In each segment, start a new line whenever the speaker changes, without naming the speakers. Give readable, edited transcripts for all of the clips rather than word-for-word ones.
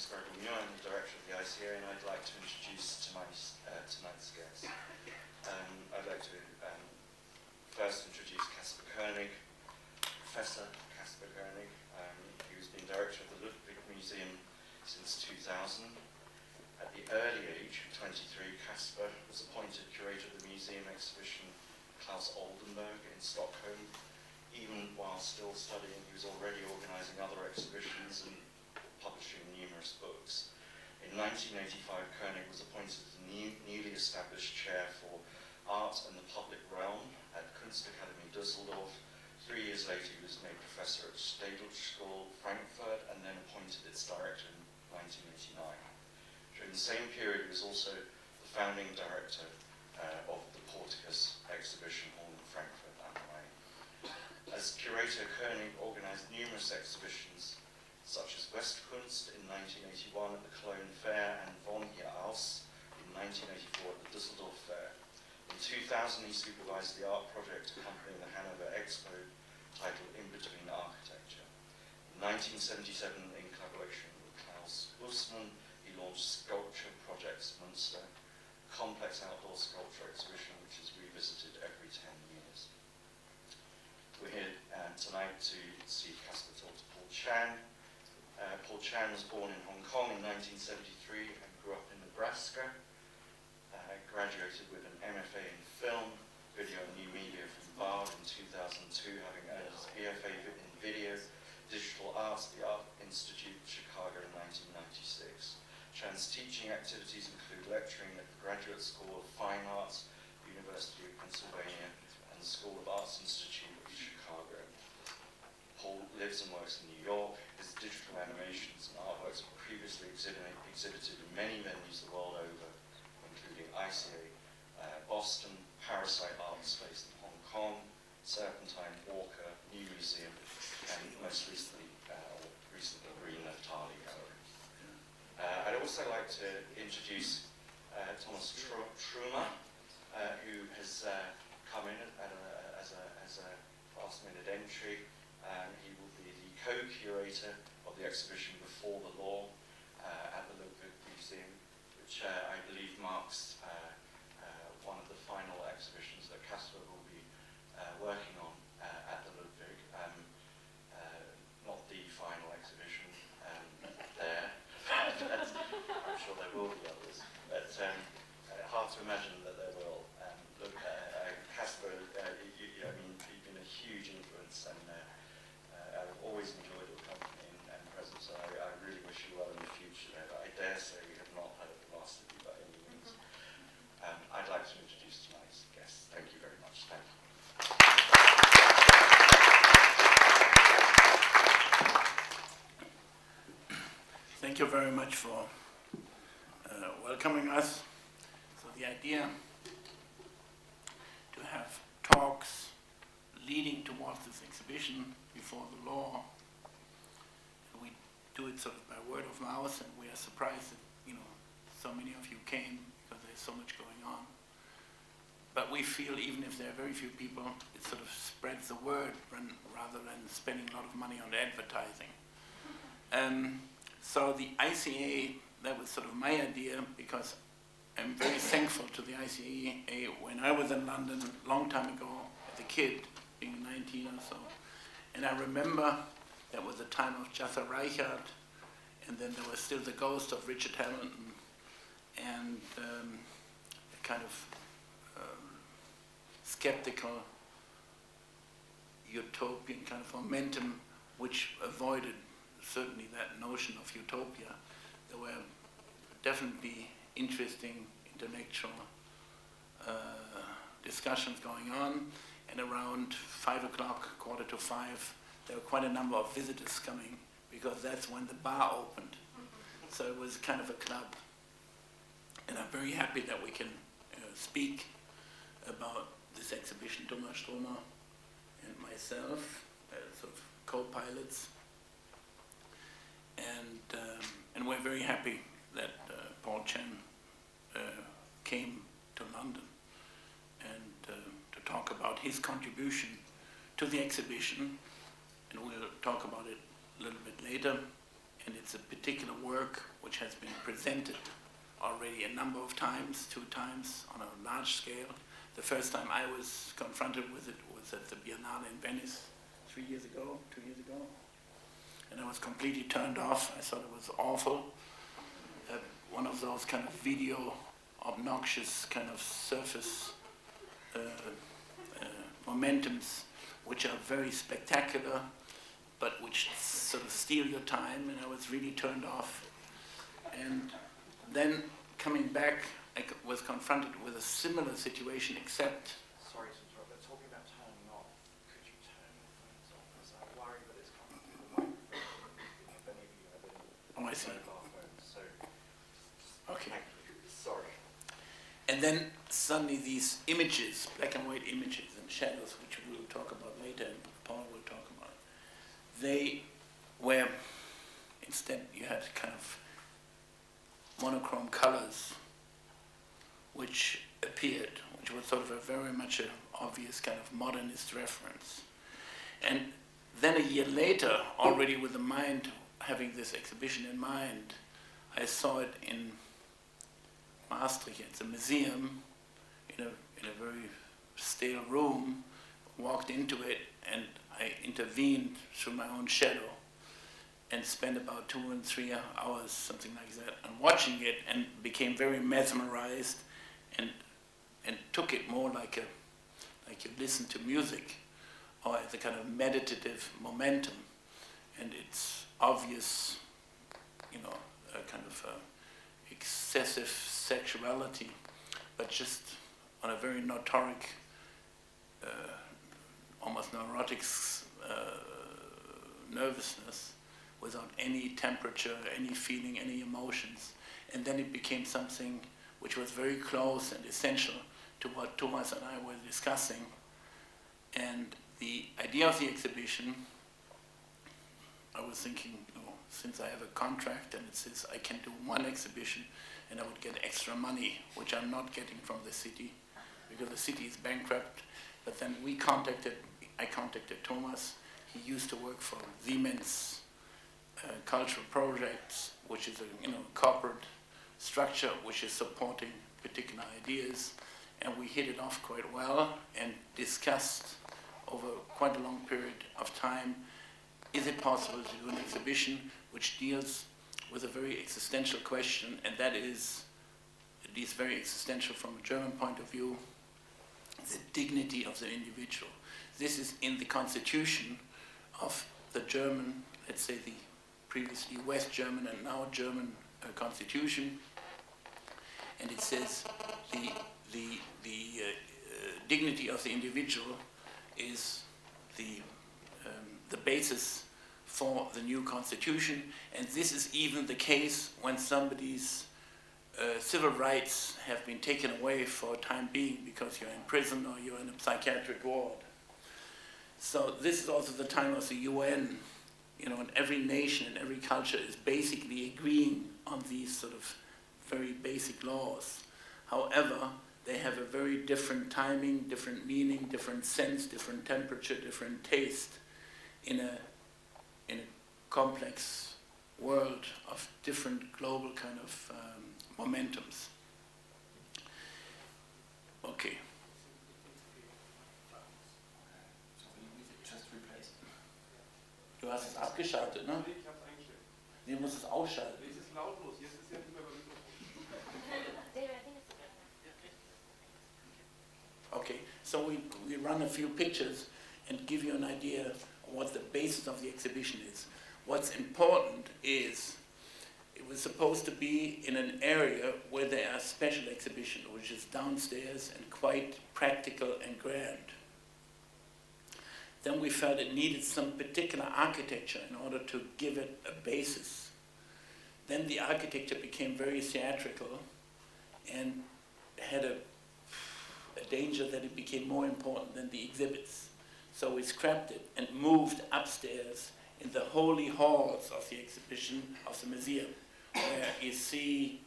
Kasper König. I'm the director of the ICA, and I'd like to introduce tonight's guest. I'd like to first introduce Kasper König, Professor Kasper König, who's been director of the Ludwig Museum since 2000. At the early age of 23, Kasper was appointed curator of the museum exhibition Klaus Oldenburg in Stockholm. Even while still studying, he was already organising other exhibitions and publishing numerous books. In 1985, König was appointed to the newly established chair for art and the public realm at Kunstakademie Düsseldorf. 3 years later, he was made professor at Zeitgeist School, Frankfurt, and then appointed its director in 1989. During the same period, he was also the founding director of the Porticus exhibition hall in Frankfurt am Main. As curator, König organised numerous exhibitions, such as Westkunst in 1981 at the Cologne Fair and Von hier aus in 1984 at the Düsseldorf Fair. In 2000, he supervised the art project accompanying the Hanover Expo titled In Between Architecture. In 1977, in collaboration with Klaus Bussmann, he launched Sculpture Projects Münster, a complex outdoor sculpture exhibition which is revisited every 10 years. We're here tonight to see Kasper talk to Paul Chan. Paul Chan was born in Hong Kong in 1973 and grew up in Nebraska. Graduated with an MFA in film, video and new media from Bard in 2002, having earned his BFA in video, digital arts at the Art Institute of Chicago in 1996. Chan's teaching activities include lecturing at the Graduate School of Fine Arts, University of Pennsylvania, and the School of Arts Institute of Chicago. Paul lives and works in New York. His digital animations and artworks were previously exhibited in many venues the world over, including ICA, Boston, Parasite Art Space in Hong Kong, Serpentine, Walker, New Museum, and most recently, Green Naftali Gallery. I'd also like to introduce Thomas Trumer, who has come in as a last-minute entry. He will be the co-curator of the exhibition Before the Law at the Ludwig Museum, which I believe marks one of the final exhibitions that Kasper will be working on at the Ludwig. Not the final exhibition there. I'm sure there will be others, but hard to imagine that there will. Look, Kasper, you've been a huge influence, and I've always enjoyed your company and presence, so I really wish you well in the future. I dare say we have not heard the last of you by any means. I'd like to introduce tonight's guest. Thank you very much. Thank you.
Thank you very much for welcoming us. So the idea to have talks leading towards this exhibition Before the Law, we do it sort of by word of mouth, and we are surprised that so many of you came because there's so much going on. But we feel even if there are very few people, it sort of spreads the word rather than spending a lot of money on advertising. So the ICA, that was sort of my idea, because I'm very thankful to the ICA. When I was in London a long time ago, as a kid, being 19 or so, and I remember that was the time of Jatha Reichert, and then there was still the ghost of Richard Hamilton, and a kind of skeptical, utopian kind of momentum, which avoided certainly that notion of utopia. There were definitely interesting intellectual discussions going on, and around 5 o'clock, 4:45, there were quite a number of visitors coming, because that's when the bar opened. So it was kind of a club. And I'm very happy that we can speak about this exhibition, Thomas Stromer and myself, sort of co-pilots. And we're very happy that Paul Chan came to London and to talk about his contribution to the exhibition, and we'll talk about it a little bit later. and it's a particular work which has been presented already a number of times, 2 times on a large scale. The first time I was confronted with it was at the Biennale in Venice 2 years ago, and I was completely turned off. I thought it was awful. One of those kind of video, obnoxious kind of surface momentums, which are very spectacular, but which sort of steal your time, and I was really turned off. And then coming back, I was confronted with a similar situation, except...
Sorry to interrupt, but talking about turning off, could you turn your phones off? Because I worry that it's coming through the microphone. If any of you have any
I see.
mobile phones, so...
Okay.
Thank you. Sorry.
And then suddenly these images, black and white images and shadows, which we will talk about later and Paul will talk about, they were, instead you had kind of monochrome colors which appeared, which was sort of a very much an obvious kind of modernist reference. And then a year later, already with the mind, having this exhibition in mind, I saw it in Maastricht. It's a museum in a very stale room, walked into it, and I intervened through my own shadow and spent about 2 and 3 hours, something like that, on watching it, and became very mesmerized and took it more like you listen to music, or as a kind of meditative momentum, and it's obvious, a kind of excessive sexuality, but just on a very notoric, almost neurotic nervousness, without any temperature, any feeling, any emotions. And then it became something which was very close and essential to what Thomas and I were discussing. And the idea of the exhibition, I was thinking, since I have a contract and it says I can do 1 exhibition and I would get extra money, which I'm not getting from the city, because the city is bankrupt. But then I contacted Thomas. He used to work for Siemens Cultural Projects, which is a corporate structure which is supporting particular ideas, and we hit it off quite well and discussed over quite a long period of time, is it possible to do an exhibition which deals with a very existential question, and that is, at least very existential from a German point of view, the dignity of the individual. This is in the constitution of the German, let's say the previously West German and now German constitution, and it says the dignity of the individual is the basis for the new constitution, and this is even the case when somebody's civil rights have been taken away for a time being because you're in prison or you're in a psychiatric ward. So this is also the time of the UN, and every nation and every culture is basically agreeing on these sort of very basic laws. However, they have a very different timing, different meaning, different sense, different temperature, different taste in a complex world of different global kind of momentums. Okay. Du hast es abgeschaltet, ne?
Nee, ich hab's eingestellt.
Du musst es ausschalten.
Es ist lautlos, jetzt ist ja nicht mehr beim Mikrofon.
Okay, so we run a few pictures and give you an idea of what the basis of the exhibition is. What's important is it was supposed to be in an area where there are special exhibitions, which is downstairs and quite practical and grand. Then we felt it needed some particular architecture in order to give it a basis. Then the architecture became very theatrical and had a danger that it became more important than the exhibits. So we scrapped it and moved upstairs in the holy halls of the exhibition of the museum, where you see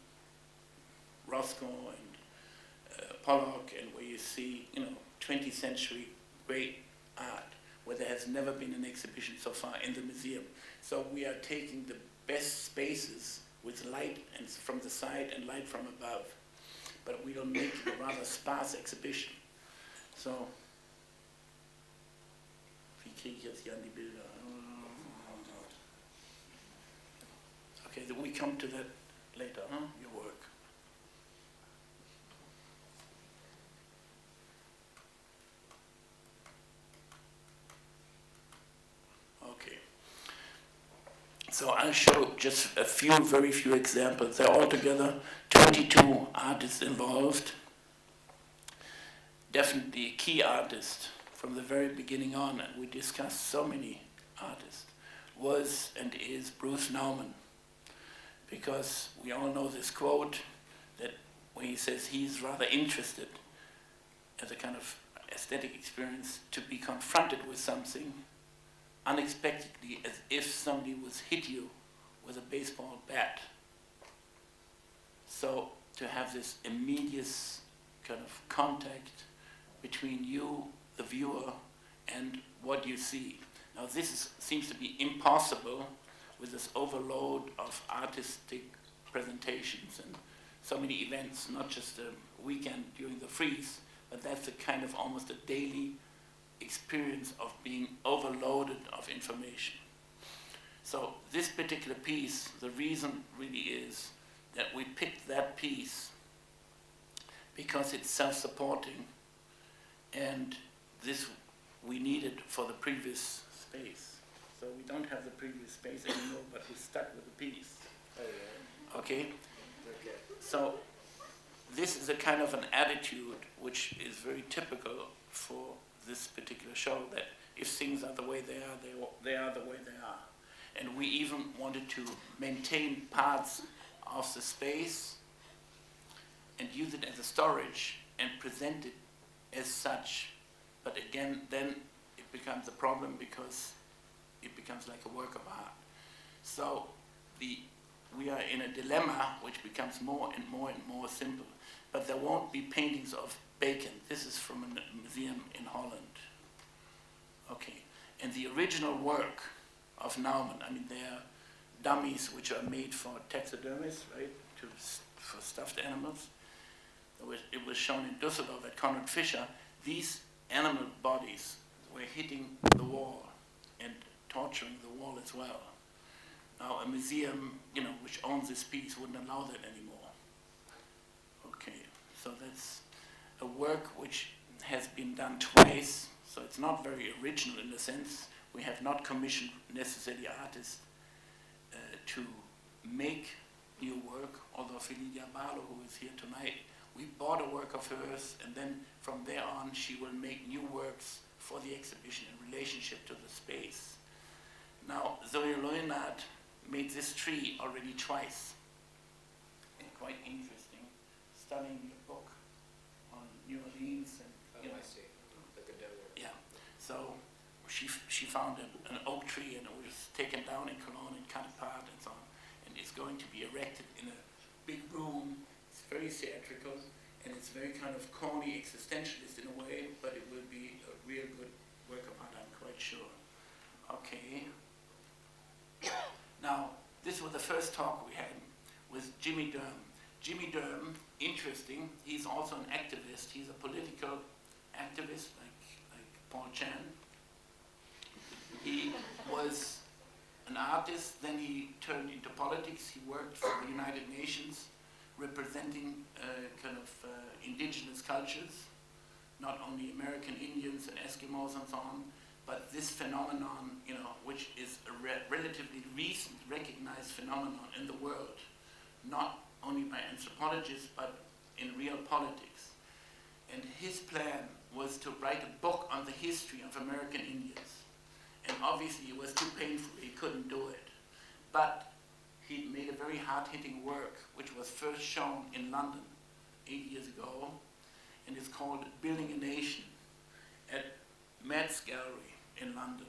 Roscoe and Pollock, and where you see 20th century great art, where there has never been an exhibition so far in the museum. So we are taking the best spaces with light and from the side and light from above. But we'll make a rather sparse exhibition. So, wie kriege ich jetzt hier an die Bilder? Okay, then we come to that later, huh? Your work. Okay. So I'll show just very few examples. There are altogether 22 artists involved. Definitely a key artist from the very beginning on, and we discussed so many artists, was and is Bruce Nauman. Because we all know this quote that when he says he's rather interested as a kind of aesthetic experience to be confronted with something unexpectedly, as if somebody was hit you with a baseball bat. So to have this immediate kind of contact between you, the viewer, and what you see. Now seems to be impossible with this overload of artistic presentations and so many events, not just a weekend during the freeze, but that's a kind of almost a daily experience of being overloaded of information. So this particular piece, the reason really is that we picked that piece because it's self-supporting, and this we needed for the previous space. So we don't have the previous space anymore, but we're stuck with the piece.
Oh, yeah.
Okay?
Okay.
So this is a kind of an attitude which is very typical for this particular show, that if things are the way they are, they are the way they are. And we even wanted to maintain parts of the space and use it as a storage and present it as such. But again, then it becomes a problem because it becomes like a work of art. So we are in a dilemma which becomes more and more and more simple. But there won't be paintings of Bacon. This is from a museum in Holland. Okay, and the original work of Nauman, I mean, they are dummies which are made for taxidermists, right, for stuffed animals. It was shown in Düsseldorf at Conrad Fischer. These animal bodies were hitting the wall and torturing the wall as well. Now a museum, which owns this piece wouldn't allow that anymore. Okay, so that's a work which has been done twice, so it's not very original in a sense. We have not commissioned necessarily artists to make new work, although Felicia Barlow, who is here tonight, we bought a work of hers, and then from there on she will make new works for the exhibition in relationship to the space. Now, Zoe Leonard made this tree already twice. And quite interesting, studying your book on New Orleans. And,
I see. The Godelier.
Yeah, so she found an oak tree, and it was taken down in Cologne and cut apart and so on. And it's going to be erected in a big room. It's very theatrical, and it's very kind of corny existentialist in a way, but it will be a real good work of art, I'm quite sure. Okay. Now, this was the first talk we had with Jimmy Durham. Jimmy Durham, interesting, he's also an activist. He's a political activist like Paul Chan. He was an artist, then he turned into politics. He worked for the United Nations, representing indigenous cultures, not only American Indians and Eskimos and so on, but this phenomenon, which is a relatively recent recognized phenomenon in the world, not only by anthropologists, but in real politics. And his plan was to write a book on the history of American Indians. And obviously it was too painful, he couldn't do it. But he made a very hard-hitting work, which was first shown in London 8 years ago, and it's called Building a Nation at Matt's Gallery in London.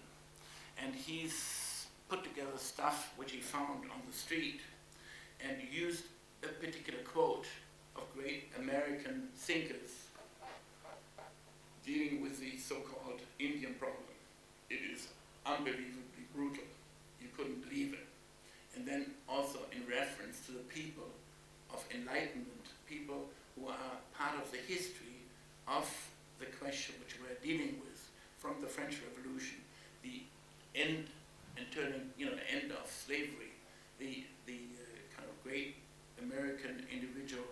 And he's put together stuff which he found on the street and used a particular quote of great American thinkers dealing with the so-called Indian problem. It is unbelievably brutal. You couldn't believe it. And then also in reference to the people of enlightenment, people who are part of the history of the question which we're dealing with from the French Revolution, the end and turning, the end of slavery, the kind of great American individual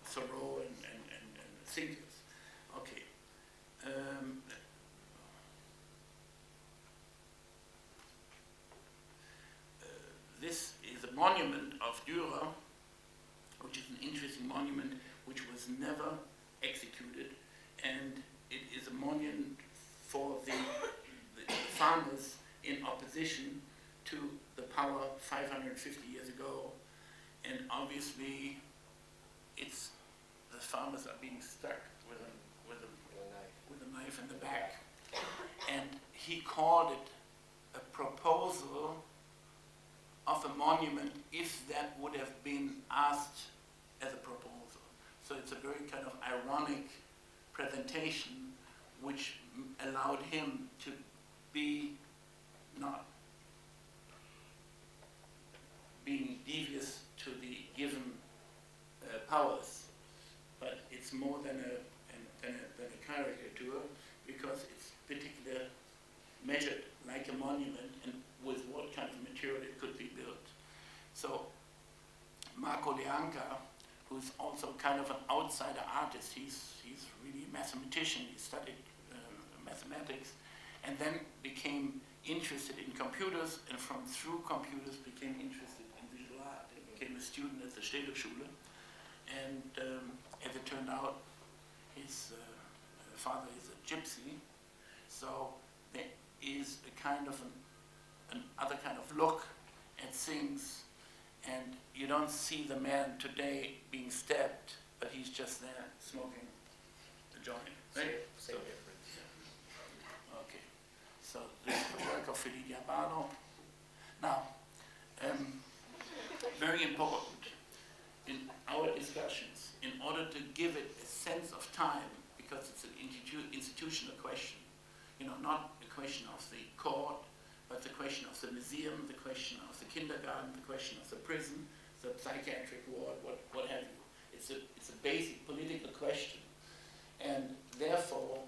Thoreau and thinkers. Okay. This is a monument of Dürer, which is an interesting monument which was never executed, and it is a monument for the farmers in opposition to the power 550 years ago, and obviously it's the farmers are being stuck with a knife in the back, and he called it a proposal of a monument if that would have been asked as a proposal. So it's a very kind of ironic presentation which allowed him to be not being devious to the given powers, but it's more than a caricature, because it's particularly measured like a monument and with what kind of material it could be built. So Marco Leanca, who's also kind of an outsider artist, he's really a mathematician, he studied mathematics, and then became interested in computers, and through computers became interested in visual art. He became a student at the Städelschule, and as it turned out, his father is a gypsy, so there is a kind of another kind of look at things, and you don't see the man today being stabbed, but he's just there smoking a joint. Right?
Same difference.
Okay, so this is the work of Felipe Abano. Now, very important in our discussions, in order to give it a sense of time, because it's an institutional question, not a question of the court, but the question of the museum, the question of the kindergarten, the question of the prison, the psychiatric ward, what have you. It's a basic political question. And therefore,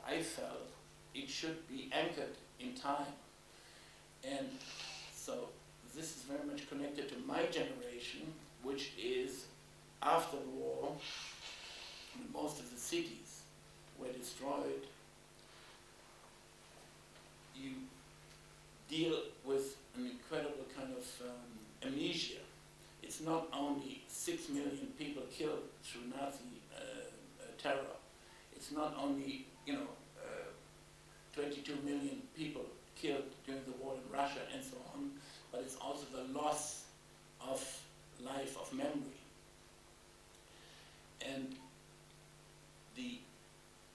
I felt, it should be anchored in time. And so this is very much connected to my generation, which is after the war, when most of the cities were destroyed. You deal with an incredible kind of amnesia. It's not only 6 million people killed through Nazi terror. It's not only 22 million people killed during the war in Russia and so on, but it's also the loss of life, of memory. And the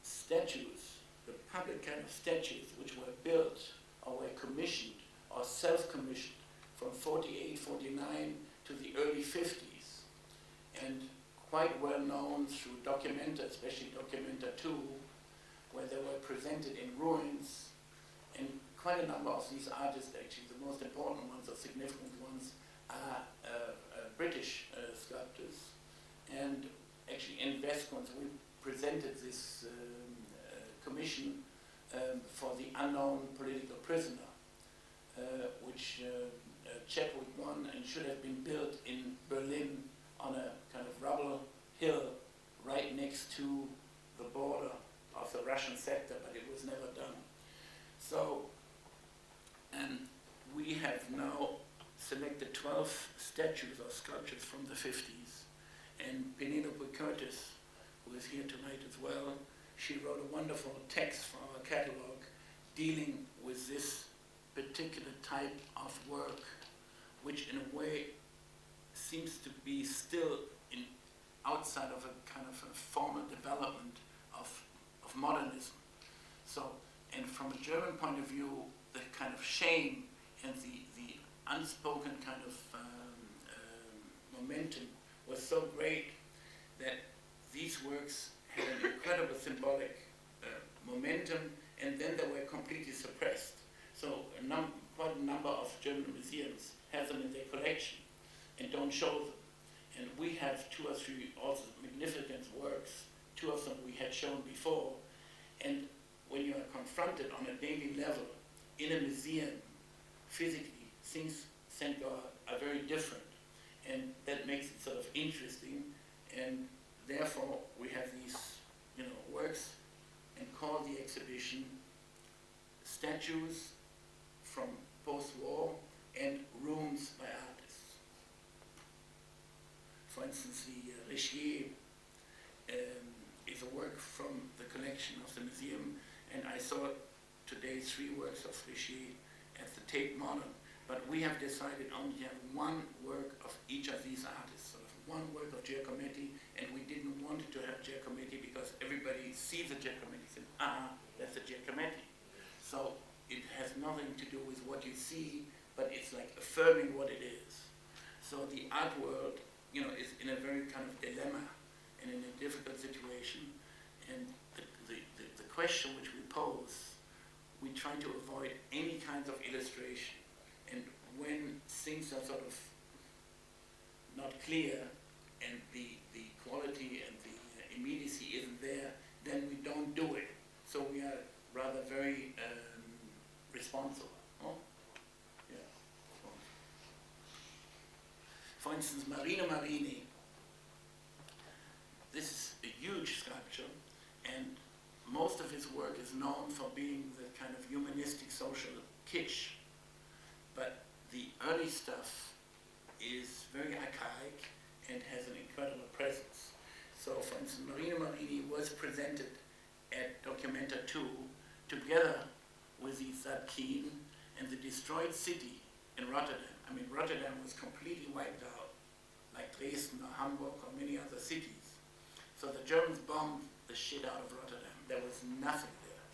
statues, the public kind of statues which were built or were commissioned or self-commissioned from 48, 49 to the early 50s, and quite well known through Documenta, especially Documenta 2, where they were presented in ruins, and quite a number of these artists, actually the most important ones or significant ones, are British sculptors. And actually in Vescons we presented this commission for the unknown political prisoner, which Chadwick won and should have been built in Berlin on a kind of rubble hill right next to the border of the Russian sector, but it was never done. So, and we have now selected 12 statues or sculptures from the 50s, and Penelope Curtis, who is here tonight as well, she wrote a wonderful text for our catalog dealing with this particular type of work, which in a way seems to be still outside of a kind of a formal development of modernism. So, and from a German point of view, the kind of shame and the unspoken kind of momentum was so great that these works had an incredible symbolic momentum, and then they were completely suppressed. So quite a number of German two or three also magnificent works. Two of them we had shown before. And when you are confronted on a daily level in a museum, physically, things, thank God, are very different. And that makes it sort of interesting. And therefore, we have these, works and call the exhibition Statues from Post-War and Rooms by Artists. For instance, the Richier is a work from the collection of the museum, and I saw today 3 works of Richier at the Tate Modern, but we have decided only to have one work of each of these artists, sort of one work of Giacometti, and we didn't want to have Giacometti because everybody sees the Giacometti and says, that's a Giacometti. So it has nothing to do with what you see, but it's like affirming what it is. So the art world, is in a very kind of dilemma and in a difficult situation. And the question which we pose, we try to avoid any kinds of illustration. And when things are sort of not clear and the quality and the immediacy isn't there, then we don't do it. So we are rather very responsible. Oh? Yeah. For instance, Marino Marini, this is a huge sculpture, and most of his work is known for being the kind of humanistic social kitsch. But the early stuff is very archaic and has an incredible presence. So, for instance, Marino Marini was presented at Documenta 2 together with the Zadkine and the destroyed city in Rotterdam. I mean, Rotterdam was completely wiped out, like Dresden or Hamburg or many other cities. So the Germans bombed the shit out of Rotterdam. There was nothing there.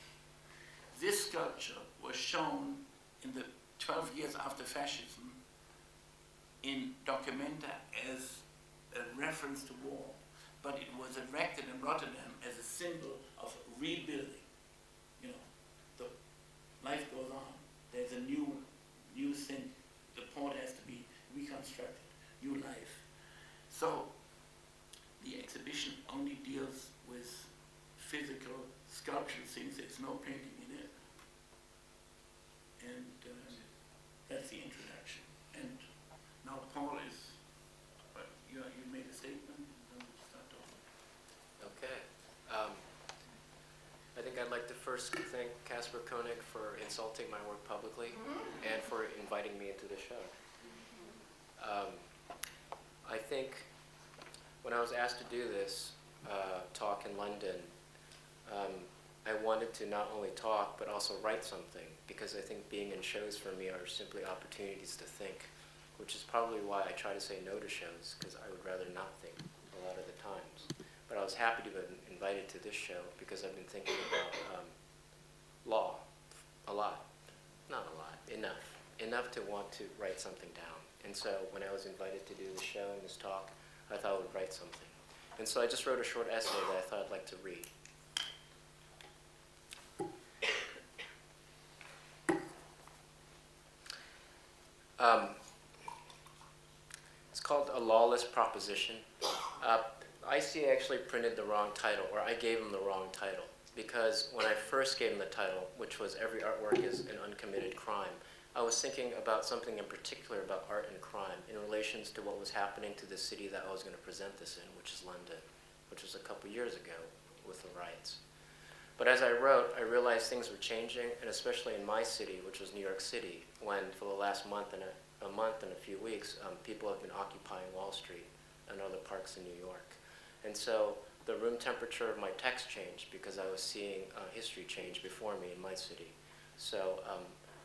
This sculpture was shown in the 12 years after fascism in Documenta as a reference to war, but it was erected in Rotterdam as a symbol of rebuilding. The life goes on. There's a new thing. The port has to be reconstructed, new life. So the exhibition only deals with physical sculptural things. There's no painting in it. And that's the introduction. And now Paul is, you made a statement, and then we'll start talking.
Okay. I think I'd like to first thank Kasper König for insulting my work publicly and for inviting me into the show. I think when I was asked to do this talk in London, I wanted to not only talk but also write something, because I think being in shows for me are simply opportunities to think, which is probably why I try to say no to shows, because I would rather not think a lot of the times. But I was happy to have been invited to this show because I've been thinking about law a lot. Not a lot, enough to want to write something down. And so when I was invited to do this show and this talk, I thought I would write something. And so I just wrote a short essay that I thought I'd like to read. It's called A Lawless Proposition. ICA actually printed the wrong title, or I gave him the wrong title, because when I first gave him the title, which was Every Artwork is an Uncommitted Crime, I was thinking about something in particular about art and crime in relations to what was happening to the city that I was going to present this in, which is London, which was a couple years ago with the riots. But as I wrote, I realized things were changing, and especially in my city, which was New York City, when for the last month and a few weeks, people have been occupying Wall Street and other parks in New York. And so the room temperature of my text changed because I was seeing history change before me in my city. So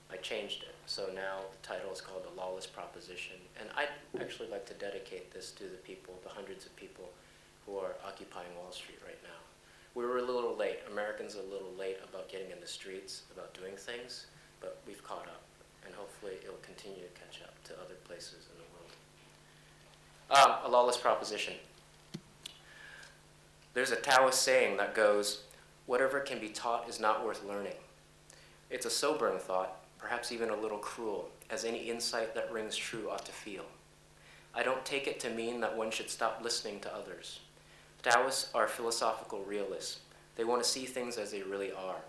I changed it. So now the title is called A Lawless Proposition. And I'd actually like to dedicate this to the people, the hundreds of people who are occupying Wall Street right now. We were a little late. Americans are a little late about getting in the streets, about doing things, but we've caught up. And hopefully it will continue to catch up to other places in the world. A Lawless Proposition. There's a Taoist saying that goes, whatever can be taught is not worth learning. It's a sobering thought, perhaps even a little cruel, as any insight that rings true ought to feel. I don't take it to mean that one should stop listening to others. Taoists are philosophical realists. They want to see things as they really are.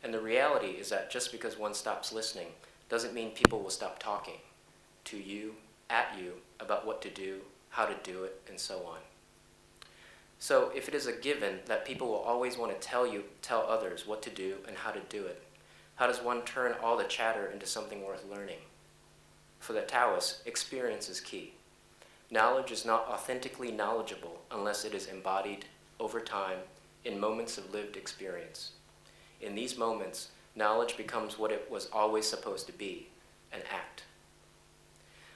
And the reality is that just because one stops listening doesn't mean people will stop talking to you, at you, about what to do, how to do it, and so on. So if it is a given that people will always want to tell others what to do and how to do it, how does one turn all the chatter into something worth learning? For the Taoists, experience is key. Knowledge is not authentically knowledgeable unless it is embodied over time in moments of lived experience. In these moments, knowledge becomes what it was always supposed to be, an act.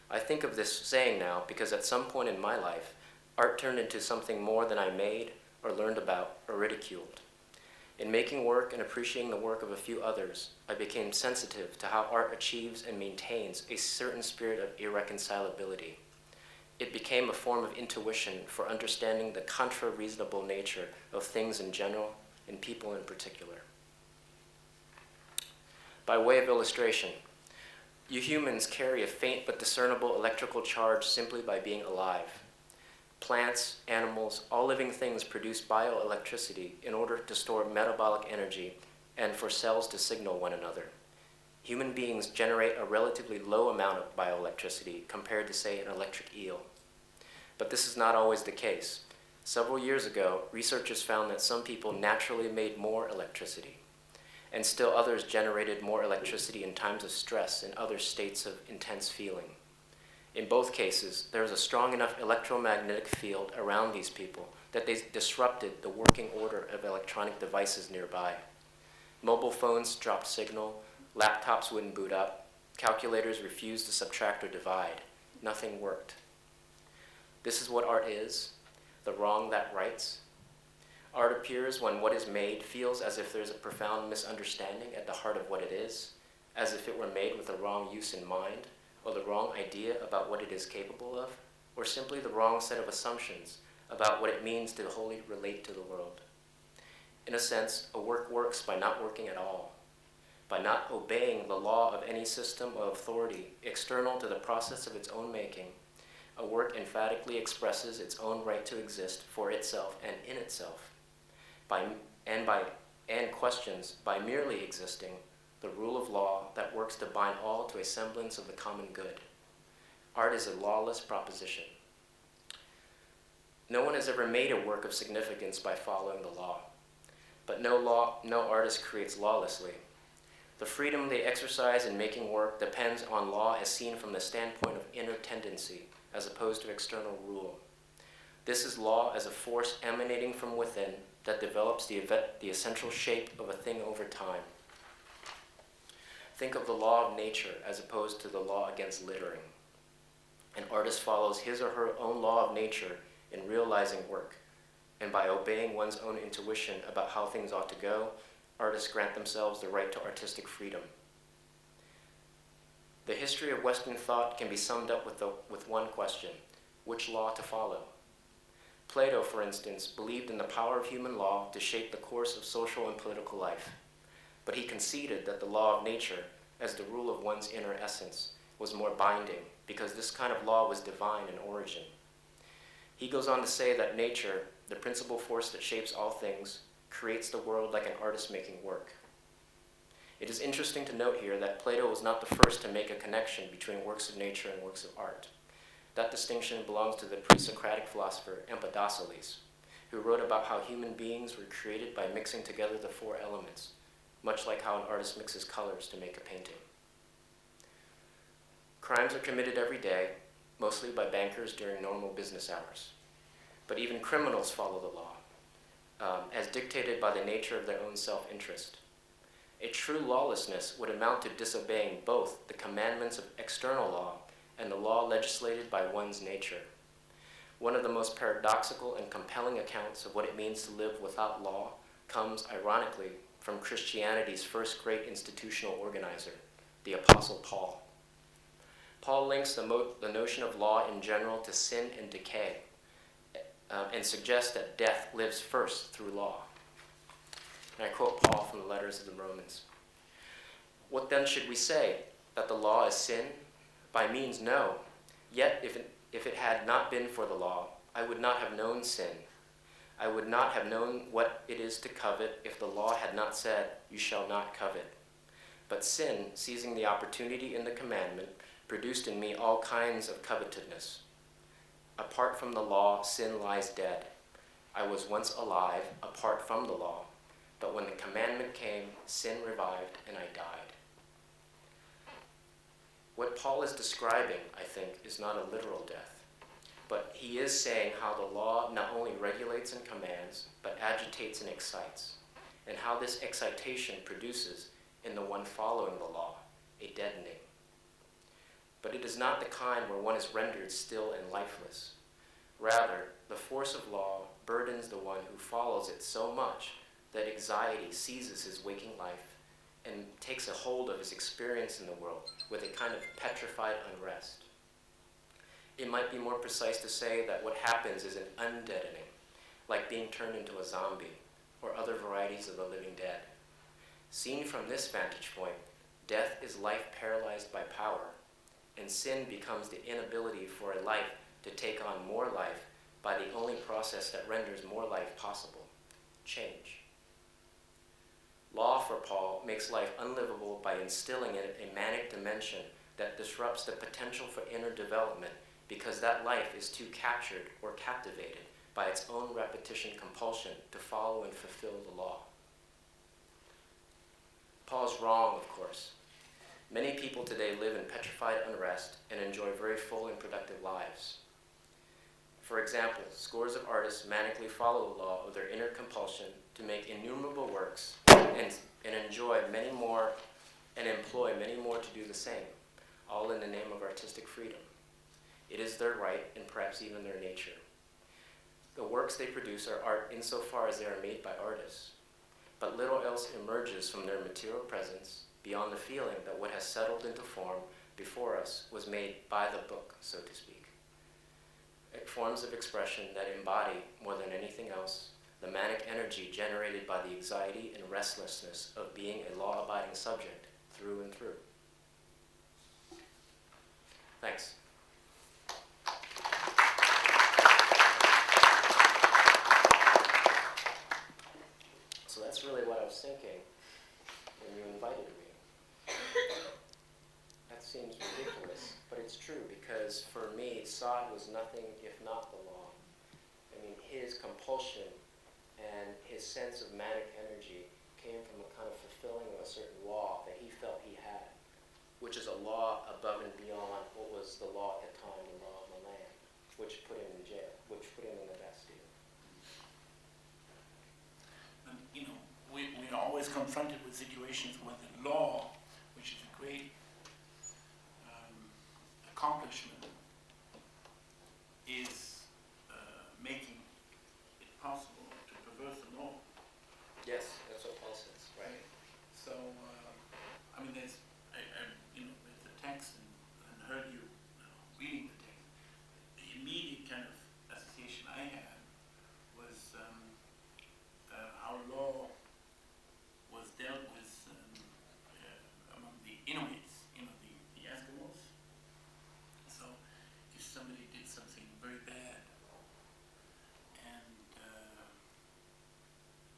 I think of this saying now because at some point in my life, art turned into something more than I made or learned about or ridiculed. In making work and appreciating the work of a few others, I became sensitive to how art achieves and maintains a certain spirit of irreconcilability. It became a form of intuition for understanding the contra-reasonable nature of things in general and people in particular. By way of illustration, you humans carry a faint but discernible electrical charge simply by being alive. Plants, animals, all living things produce bioelectricity in order to store metabolic energy and for cells to signal one another. Human beings generate a relatively low amount of bioelectricity compared to, say, an electric eel. But this is not always the case. Several years ago, researchers found that some people naturally made more electricity, and still others generated more electricity in times of stress and other states of intense feeling. In both cases, there is a strong enough electromagnetic field around these people that they disrupted the working order of electronic devices nearby. Mobile phones dropped signal, laptops wouldn't boot up, calculators refused to subtract or divide. Nothing worked. This is what art is, the wrong that rights. Art appears when what is made feels as if there's a profound misunderstanding at the heart of what it is, as if it were made with the wrong use in mind, or the wrong idea about what it is capable of, or simply the wrong set of assumptions about what it means to wholly relate to the world. In a sense, a work works by not working at all, by not obeying the law of any system of authority external to the process of its own making. A work emphatically expresses its own right to exist for itself and in itself, and questions, by merely existing, the rule of law that works to bind all to a semblance of the common good. Art is a lawless proposition. No one has ever made a work of significance by following the law, but no artist creates lawlessly. The freedom they exercise in making work depends on law as seen from the standpoint of inner tendency, as opposed to external rule. This is law as a force emanating from within that develops the essential shape of a thing over time. Think of the law of nature as opposed to the law against littering. An artist follows his or her own law of nature in realizing work, and by obeying one's own intuition about how things ought to go, artists grant themselves the right to artistic freedom. The history of Western thought can be summed up with one question: which law to follow? Plato, for instance, believed in the power of human law to shape the course of social and political life, but he conceded that the law of nature, as the rule of one's inner essence, was more binding because this kind of law was divine in origin. He goes on to say that nature, the principal force that shapes all things, creates the world like an artist making work. It is interesting to note here that Plato was not the first to make a connection between works of nature and works of art. That distinction belongs to the pre-Socratic philosopher Empedocles, who wrote about how human beings were created by mixing together the four elements, much like how an artist mixes colors to make a painting. Crimes are committed every day, mostly by bankers during normal business hours. But even criminals follow the law, as dictated by the nature of their own self-interest. A true lawlessness would amount to disobeying both the commandments of external law and the law legislated by one's nature. One of the most paradoxical and compelling accounts of what it means to live without law comes, ironically, from Christianity's first great institutional organizer, the Apostle Paul. Paul links the notion of law in general to sin and decay, and suggests that death lives first through law. And I quote Paul from the letters of the Romans. "What then should we say? That the law is sin? By means no. Yet If it had not been for the law, I would not have known sin. I would not have known what it is to covet if the law had not said, "You shall not covet." But sin, seizing the opportunity in the commandment, produced in me all kinds of covetousness. Apart from the law, sin lies dead. I was once alive apart from the law, but when the commandment came, sin revived and I died. What Paul is describing, I think, is not a literal death, but he is saying how the law not only regulates and commands, but agitates and excites, and how this excitation produces, in the one following the law, a deadening. But it is not the kind where one is rendered still and lifeless. Rather, the force of law burdens the one who follows it so much that anxiety seizes his waking life and takes a hold of his experience in the world with a kind of petrified unrest. It might be more precise to say that what happens is an undeadening, like being turned into a zombie or other varieties of the living dead. Seen from this vantage point, death is life paralyzed by power, and sin becomes the inability for a life to take on more life by the only process that renders more life possible: change. Law, for Paul, makes life unlivable by instilling in it a manic dimension that disrupts the potential for inner development because that life is too captured or captivated by its own repetition compulsion to follow and fulfill the law. Paul's wrong, of course. Many people today live in petrified unrest and enjoy very full and productive lives. For example, scores of artists manically follow the law of their inner compulsion to make innumerable works and enjoy many more and employ many more to do the same, all in the name of artistic freedom. It is their right and perhaps even their nature. The works they produce are art insofar as they are made by artists, but little else emerges from their material presence beyond the feeling that what has settled into form before us was made by the book, so to speak. Forms of expression that embody, more than anything else, the manic energy generated by the anxiety and restlessness of being a law-abiding subject through and through. Thanks. So that's really what I was thinking when you invited me. That seems ridiculous, but it's true, because for me, Sod was nothing if not the law. I mean, his compulsion and his sense of manic energy came from a kind of fulfilling of a certain law that he felt he had, which is a law above and beyond what was the law at the time, the law of the land, which put him in jail, which put him in the Bastille.
We are always confronted with situations where the law, which is a great accomplishment, is making it possible to perverse the law.
Yes, that's what Paul says, right?
So, there's the text, and heard you reading the text. The immediate kind of association I had was how law was dealt with among the Inuits, the Eskimos. So, if somebody did something very bad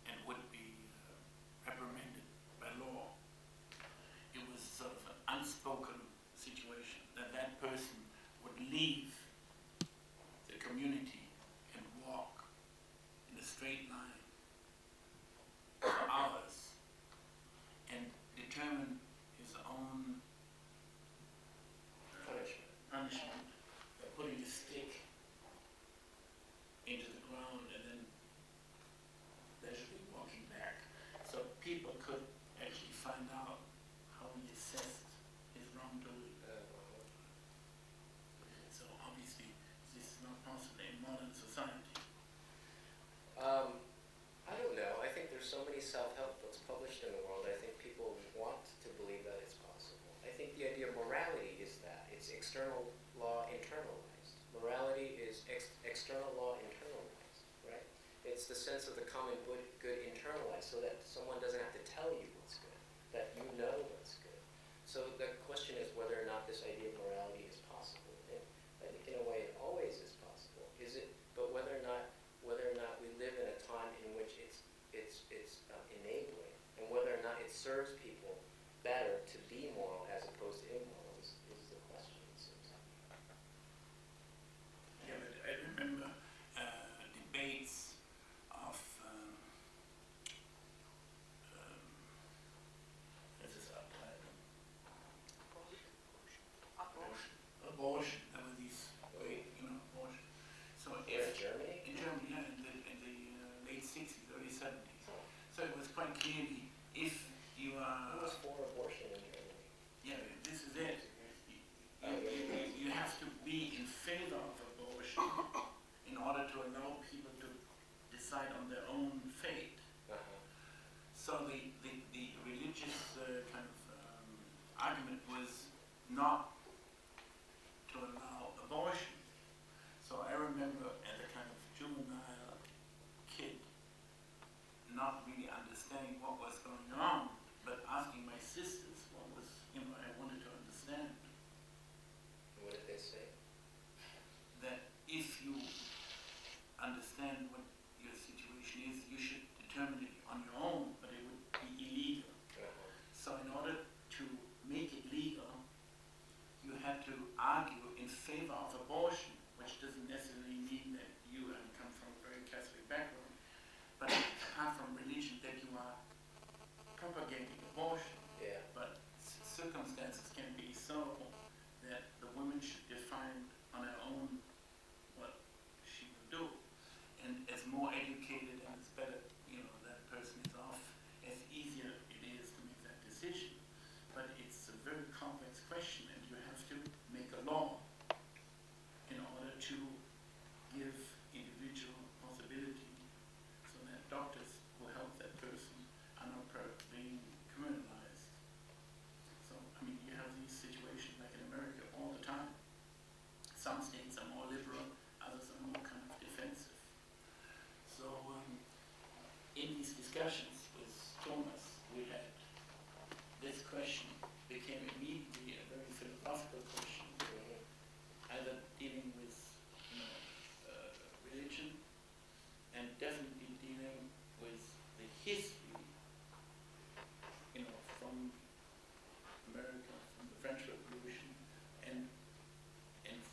and would be reprimanded by law, it was sort of an unspoken situation that person would leave the community and walk in a straight line for hours and determine his own punishment by putting a stick into the ground and then leisurely walking back. So people could actually find out how he assessed his wrongdoing. So obviously this is not possible in modern society.
I don't know. I think there's so many self-help books published in the world. I think people want to believe that it's possible. I think the idea of morality is that. It's external law internalized. Morality is external law internalized, right? It's the sense of the common good internalized so that someone doesn't have to tell you what's good, that you know what's good. So the question is whether or not this idea of morality is possible. And I think in a way it
decide on their own fate. So the religious kind of argument was not to allow abortion. So I remember as a kind of juvenile kid not really understanding what was going on, but asking my sisters what was, I wanted to understand.
What did they say?
That if you understand what your situation is, you should determine it on your own, but it would be illegal. So in order to make it legal, you had to argue in favor of abortion, which doesn't necessarily mean that you come from a very Catholic background, but apart from religion, that you are propagating abortion.
Yeah.
But circumstances can be so that the woman should define on her own what she will do. And as more educated and as better, that person is off, as easier it is to make that decision. But it's a very complex question, and you have to make a law in order to give individual possibility so that doctors will help that person are not being criminalized. So, you have these situations like in America all the time. Some states are more liberal, others are more kind of defensive. So, in these discussions with Thomas, we had this question became immediately a very philosophical question, either dealing with religion and definitely dealing with the history, from America, from the French Revolution, and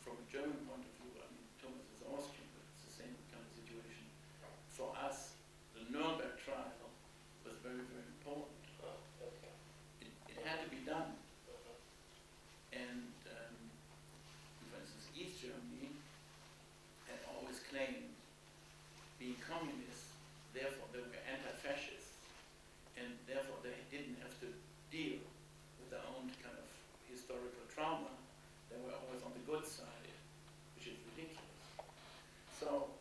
from a German point of view. Thomas is Austrian, but it's the same kind of situation. For us, the Nuremberg trial was very, very important. It had to be done. And for instance, East Germany had always claimed being communist, therefore they were anti-fascist, and therefore they didn't have to deal with their own kind of historical trauma. They were always on the good side, which is ridiculous. So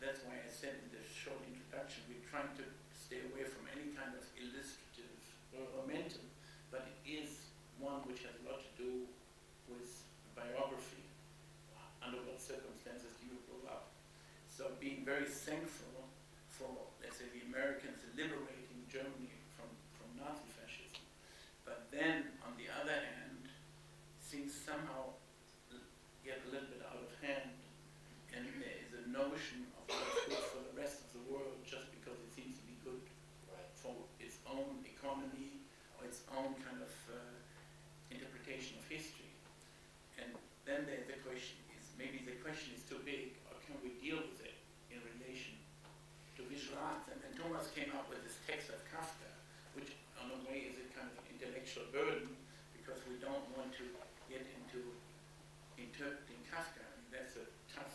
that's why I said in this short introduction, we're trying to stay away from any kind of illustrative momentum, but it is one which has a lot to do with biography. Under what circumstances do you grow up? So being very thankful for, let's say, the Americans liberating Germany from Nazi fascism. But then, on the other hand, things somehow get a little bit out of hand, and there is a notion of what's good for the rest of the world just because it seems to be good for its own economy or its own kind of interpretation of history. And then the question is, maybe the question is too big, or can we deal with it in relation to visual arts? And then Thomas came up with this text of Kafka, which on a way is a kind of intellectual burden, because we don't want to get into interpreting Kafka. That's a tough,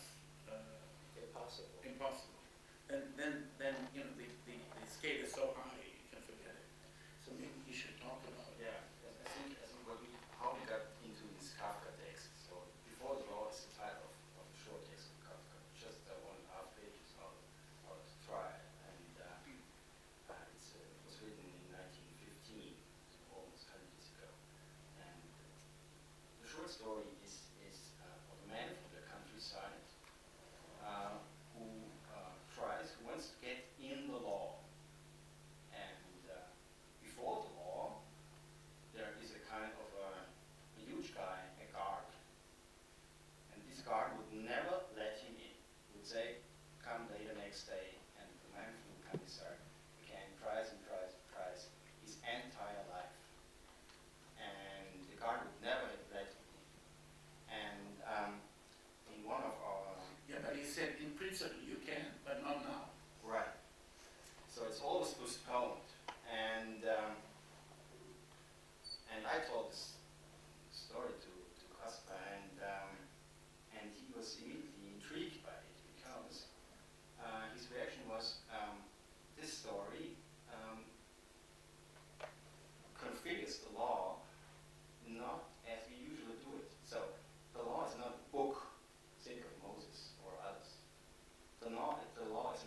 impossible. Then the scale is so high, you can forget it. So maybe you should talk about it.
Yeah, I think how we got into this Kafka text. So before the law is the title of a short text of Kafka, just 1.5 pages out of the trial, and it was written in 1915, so almost 100 years ago. And the short story is of a man from the countryside who wants to get in the law. And before the law, there is a kind of a huge guy, a guard. And this guard would never let him in. He would say, come later next day. And the man from the countryside began tries his entire life. And the guard would never let him in. And in one of our...
Yeah, but he said in principle you can, but not now.
Right. So it's always postponed. And I told this story to Kasper, and he was immediately intrigued by it, because his reaction was, this story configures the law not as we usually do it. So the law is not a book, think of Moses or others. The law is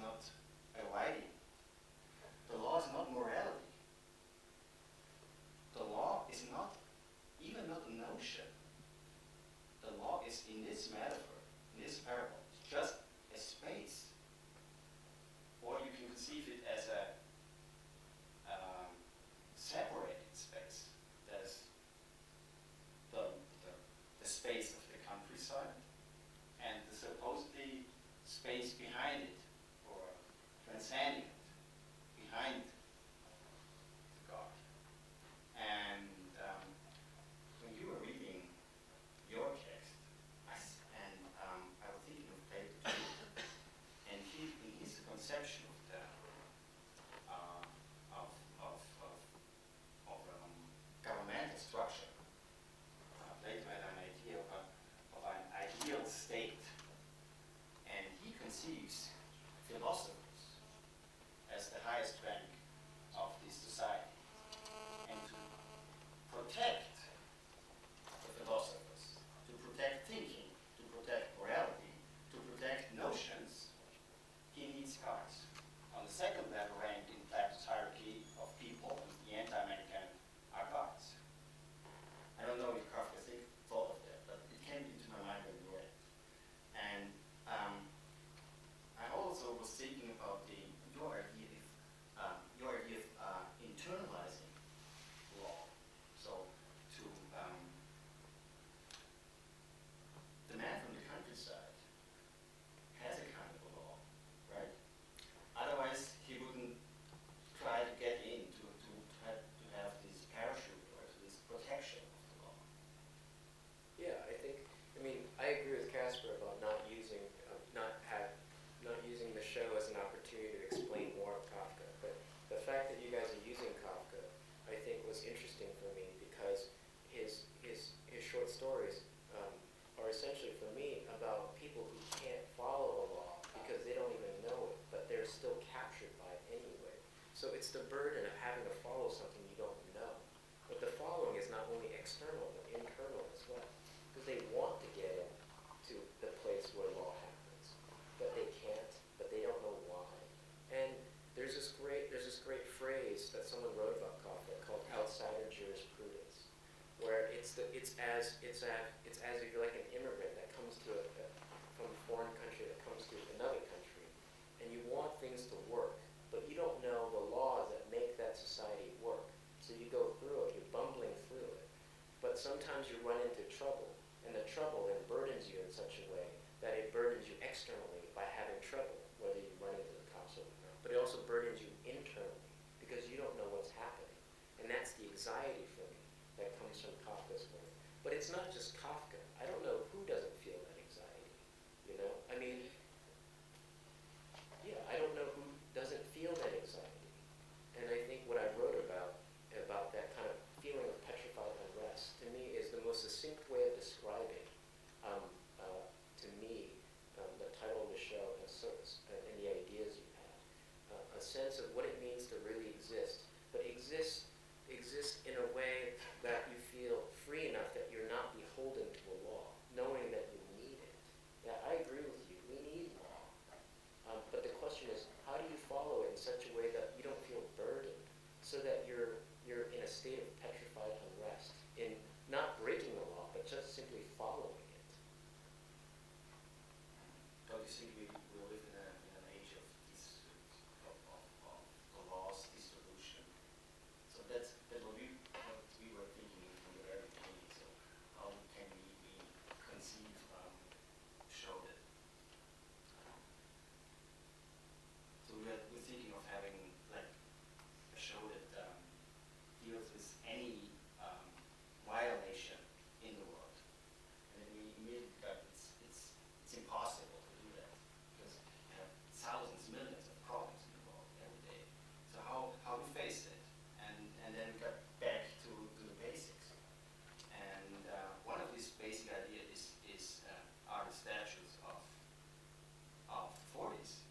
So it's the burden of having to follow something you don't know. But the following is not only external, but internal as well. Because they want to get into the place where law happens, but they can't, but they don't know why. And there's this great phrase that someone wrote about Kafka called outsider jurisprudence, where it's as if you're like an immigrant that comes to from a foreign country that comes to another country, and you want things to work, but you don't know the laws that make that society work. So you go through it, you're bumbling through it, but sometimes you run into trouble, and the trouble then burdens you in such a way that it burdens you externally by having trouble, whether you run into the cops or not. But it also burdens you internally because you don't know what's happening. And that's the anxiety for me that comes from Kafka's work. But it's not just Kafka. I don't know who doesn't feel that anxiety. You know? I mean, yeah, I don't know who doesn't feel that anxiety. And I think what I wrote about that kind of feeling of petrified unrest, to me, is the most succinct way of describing, to me, the title of the show and the ideas you had. A sense of what it means to really exist, but exist in a way that you feel free enough that you're not beholden to a law, knowing that you need it. Yeah, I agree with you. We need law. But the question is, how do you follow it in such a way that you don't feel burdened, so that you're in a state of petrified unrest, in not breaking the law, but just simply following it?
Don't you think we live in an age of the law's dissolution? So that's what we were thinking from the very beginning. So how can we conceive, show that? So we're thinking of having like a show that deals with any violation in the world, and then we immediately got it's impossible to do that because you have thousands, millions of problems in the world every day. So how we face it, and then we got back to the basics. And one of these basic ideas are the statutes of the 40s,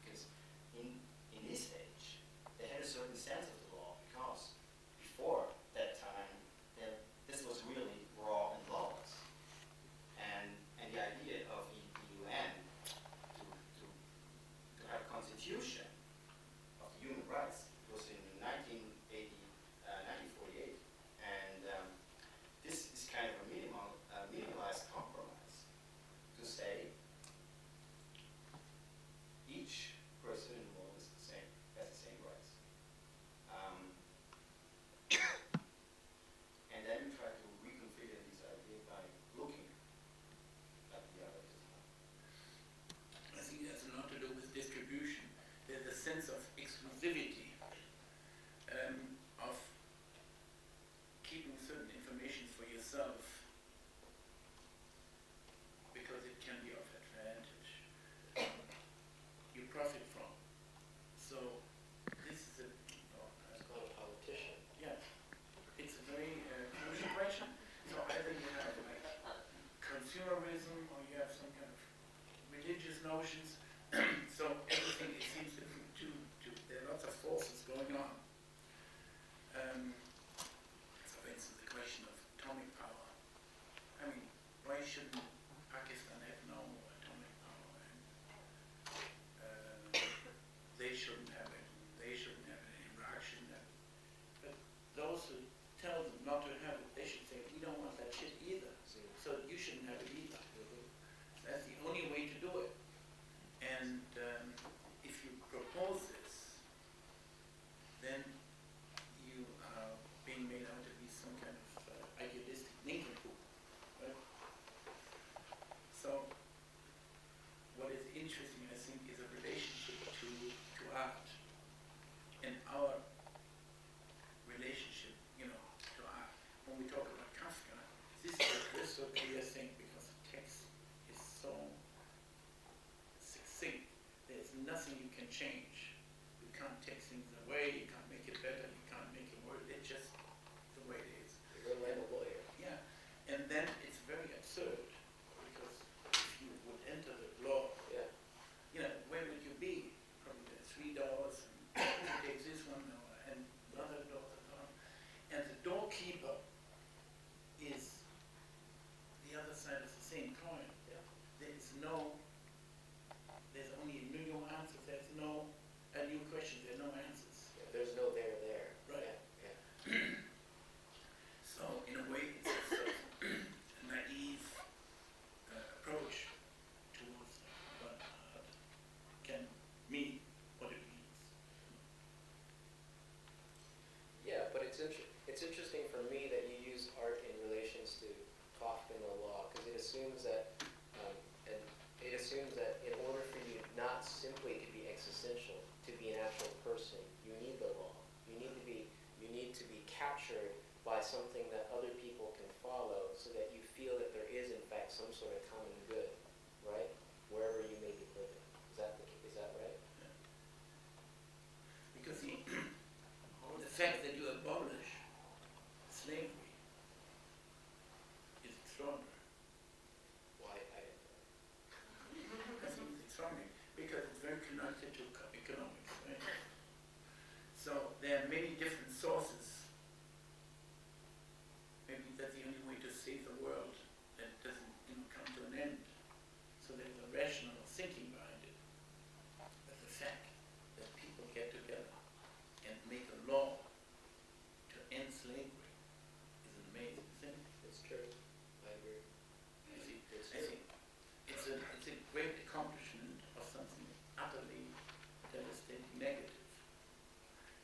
because in this age they had a certain sense of the law, because before that time this was really raw and lawless. And the idea of the UN to have a constitution of human rights was in 1948, and this is kind of a minimalized compromise to say each person in the world is the same, has the same rights. And then we try to reconfigure this idea by looking at the others as well.
I think it has a lot to do with distribution. There's a sense of exclusivity, of keeping certain information for yourself because it can be of advantage. You profit from. So this is
It's called a politician.
yeah, it's a very crucial question. So either you have like consumerism or you have some kind of religious notions. So everything it seems to there are lots of forces going on. So for instance, the question of atomic power. I mean, why shouldn't Pakistan have no atomic power? And they shouldn't have it. They shouldn't have it. Iraq shouldn't have it. But those who tell them not to have it, they should say, we don't want that shit either. So you shouldn't have it either. That's the only way to do it. And if you propose this, then you are being made out to be some kind of idealistic nincompoop. Right? So what is interesting, I think, is a relationship to art, and our relationship, to art. When we talk about Kafka, this is a crystal clear thing because the text is so succinct. There's nothing you can change. You can't take things away, you can't make it better, you can't make it worse. It's just the way it is.
You're like a lawyer.
Yeah, and then it's very absurd because if you would enter the law,
Yeah.
where would you be? Probably $3 and who takes this one
something that other people can follow so that you feel that there is, in fact, some sort of common good, right? Wherever you may be living. Is that right?
Because the fact that you abolish slavery is extraordinary.
Why? I didn't know.
I think it's extraordinary because it's very connected to economics, right? So there are many different sources. Maybe that's the only way to save the world that doesn't come to an end. So there's a rational thinking behind it. But the fact that people get together and make a law to end slavery is an amazing thing.
It's true. I agree.
I think
It's
it's a great accomplishment of something utterly devastating negative.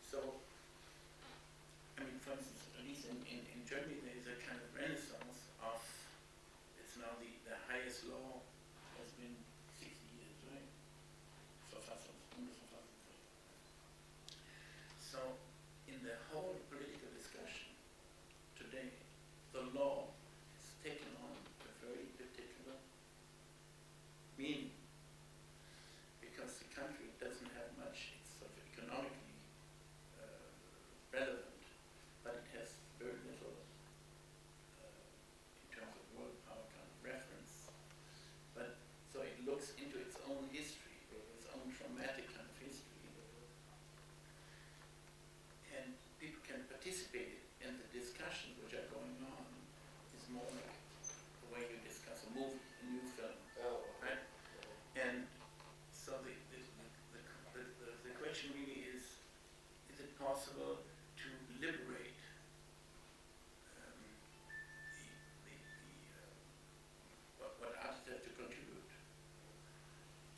So, I mean, for instance, at least in Germany, there is a kind of renaissance of, it's now the highest law has been 60 years, right? Bundesverfassungsgericht. So, in the whole political discussion today, the law has taken on a very particular meaning because the country doesn't have much, it's sort of economically relevant, but it has very little in terms of world power kind of reference. But so it looks into its own history, its own traumatic kind of history, and people can participate in the discussions which are going on. Is more like the way you discuss a movie, a new film,
Oh,
right? And so the question really is it possible to liberate what artists have to contribute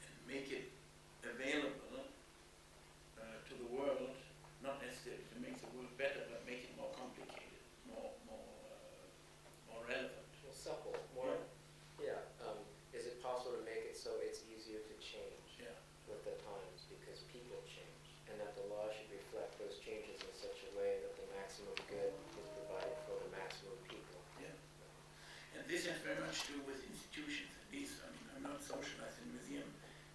and make it available to the world, not necessarily to make the world better, but make it more complicated, more relevant.
more supple, more. Yeah. Is it possible to make it so it's easier to change
Yeah.
with the times because people change, and that the law should reflect those changes in such a way that the maximum good is provided for the maximum people?
Yeah. And this has very much to do with institutions, at least. I mean, I'm not socialized in a museum,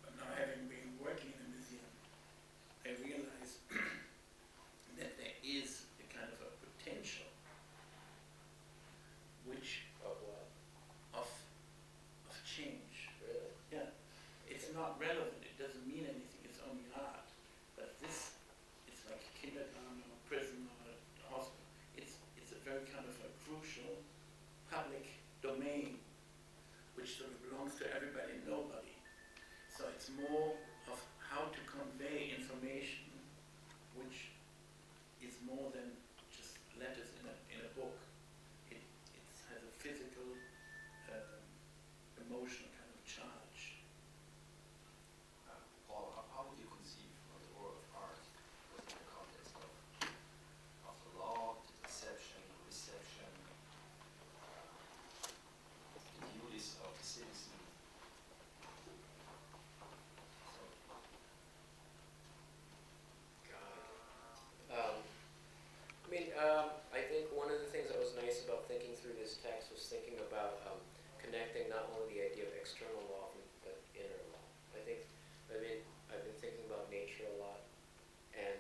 but now having been working in a museum, I realize that there is a kind of a potential which
Of what?
of change.
Really?
Yeah. It's not relevant, it doesn't mean anything, it's only art. But this, it's like a kindergarten or a prison or a hospital. It's a very kind of a crucial public domain which sort of belongs to everybody and nobody. So it's more of how to convey information which is more than just letters in a book. It has a physical, emotional kind of charge.
Paul, how would you conceive of the world of art within the context of the law, the deception, reception, the duties of the citizen?
I think one of the things that was nice about thinking through this text was thinking about connecting not only the idea of external law but inner law. I've been thinking about nature a lot, and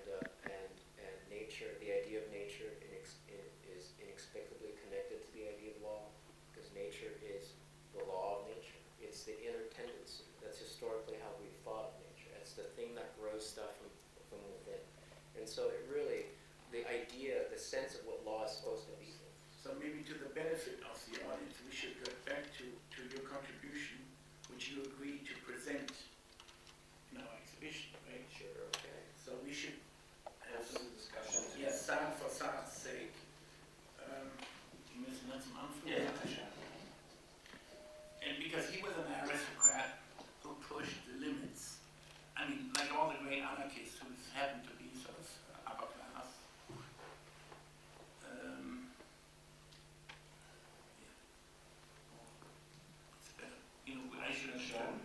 nature, the idea of nature is inexplicably connected to the idea of law, because nature is the law of nature. It's the inner tendency. That's historically how we've thought of nature. That's the thing that grows stuff from within. And so it really, the idea, the sense of what law is supposed to be.
So maybe to the benefit of the audience, we should go back to your contribution, which you agreed to present in our exhibition, right?
Sure, okay.
So we should have some
Discussion.
yes, Saat for Saat's sake. Wir müssen das am Anfang machen. And because he was an aristocrat who pushed the limits, I mean, like all the great anarchists who happened to be sort of upper class. It's better, I should have shown.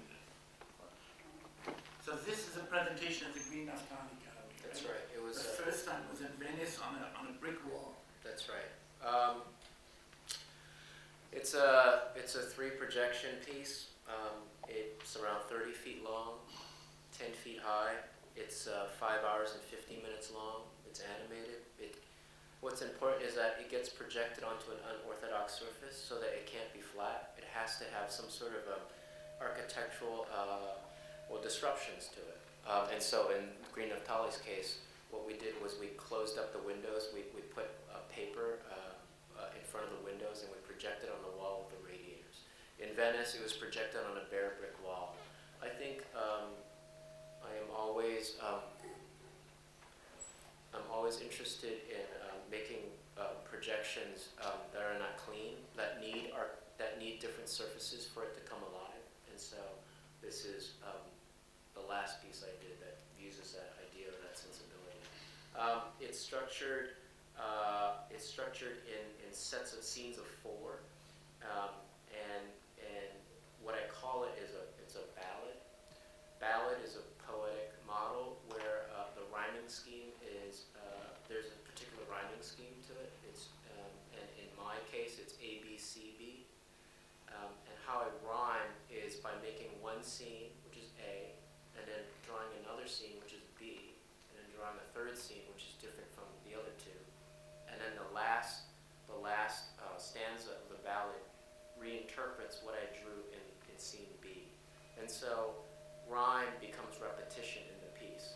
So this is a presentation at the Green Naftali Gallery.
That's right. It was.
The first time was in Venice on a brick wall.
That's right. It's a 3 projection piece. It's around 30 feet long, 10 feet high. It's 5 hours and 50 minutes long. It's animated. What's important is that it gets projected onto an unorthodox surface so that it can't be flat. It has to have some sort of architectural disruptions to it. And so in Green Naftali's case, what we did was we closed up the windows. We put paper in front of the windows and we projected on the wall with the radiators. In Venice, it was projected on a bare brick wall. I think I am always I'm always interested in making projections that are not clean, that need different surfaces for it to come alive. And so this is the last piece I did that uses that idea or that sensibility. It's structured in sets of scenes of 4, and what I call it is it's a ballad. Ballad is a poetic model where the rhyming scheme is there's a particular rhyming scheme to it. It's and in my case it's A B C B, and how I rhyme is by making one scene, which is A, and then drawing another scene, which is B, and then drawing a third scene, which is different from the other 2, and then the last stanza of the ballad reinterprets what I drew in scene B, and so rhyme becomes repetition in the piece.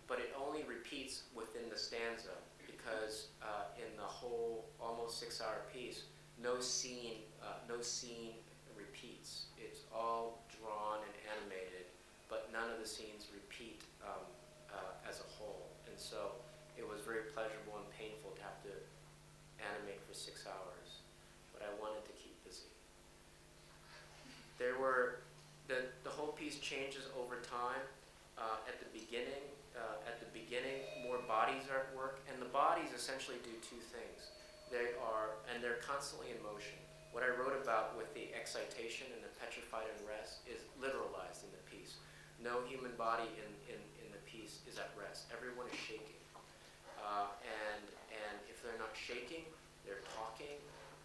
But it only repeats within the stanza because in the whole almost 6-hour piece, no scene repeats. It's all drawn and animated, but none of the scenes repeat as a whole. And so it was very pleasurable and painful to have to animate for 6 hours, but I wanted to keep busy. The whole piece changes over time. At the beginning, more bodies are at work, and the bodies essentially do 2 things. They're constantly in motion. What I wrote about with the excitation and the petrified unrest is literalized in the piece. No human body in the piece is at rest. Everyone is shaking, and if they're not shaking, they're talking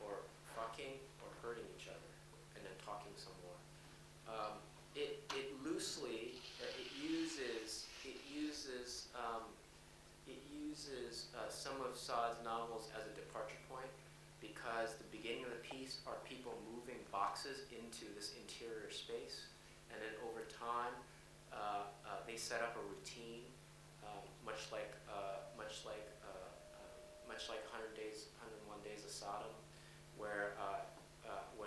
or fucking or hurting each other, and then talking some more. It loosely uses some of Saad's novels as a departure point, because the beginning of the piece are people moving boxes into this interior space, and then over time they set up a routine, much like 101 Days of Sodom, where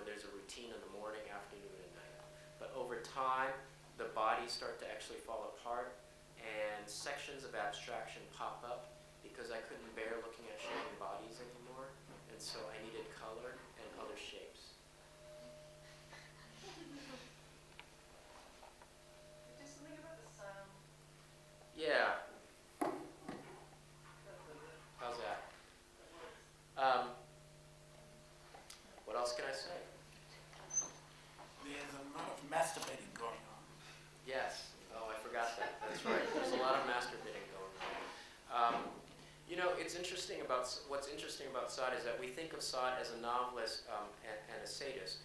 there's a routine in the morning, afternoon, and night. But over time, the bodies start to actually fall apart, and sections of abstraction pop up because I couldn't bear looking at shaking bodies anymore, and so I needed color and other shapes.
Just something about the sound.
Yeah. How's that? What else can I say?
There's a lot of masturbating going on.
Yes. Oh, I forgot that. That's right. There's a lot of masturbating going on. What's interesting about Saad is that we think of Saad as a novelist and a sadist,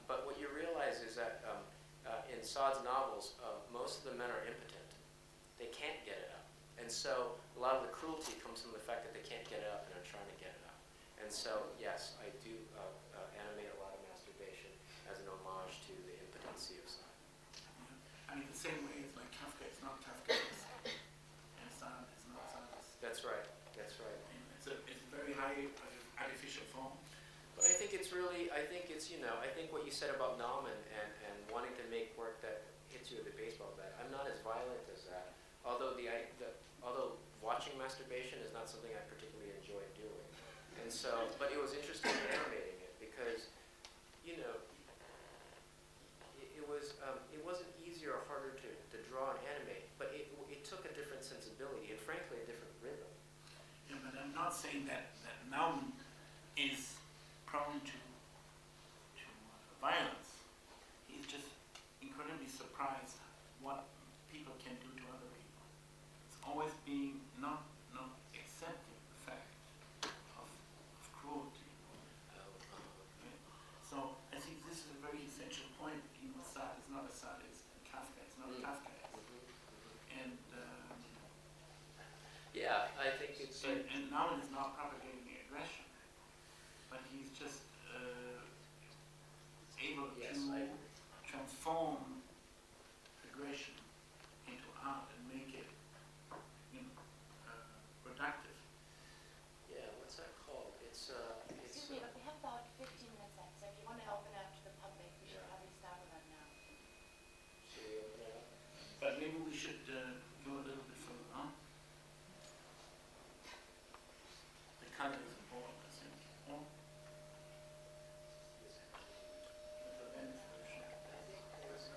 but what you realize is that in Saad's novels, most of the men are impotent. They can't get it up, and so a lot of the cruelty comes from the fact that they can't get it up and are trying to get it up. And so, yes, I do animate a lot of masturbation as an homage to the impotency of Saad.
I mean, the same way as like Kafka is not Kafka, and Saad is not Saad.
That's right. That's right.
It's a very high artificial form.
But I think it's what you said about Nauman and wanting to make work that hits you with a baseball bat. I'm not as violent as that. Although watching masturbation is not something I particularly enjoy doing. And so, but it was interesting animating it because, it wasn't easier or harder to draw and animate, but it took a different sensibility and frankly a different rhythm.
Yeah, but I'm not saying that Naumann is prone to violence. He's just incredibly surprised what people can do to other people. It's always being not So, and now he's not propagating aggression, but he's just able
Yes,
to
I agree.
transform aggression into art and make it, productive.
Yeah, what's that called? It's
Excuse me, but we have about 15 minutes left, so if you want to open up to the public, we should
Yeah.
probably start with that now.
should we open it up?
But maybe we should go a little bit further on. The color is important, I think. No? That's a Venice version.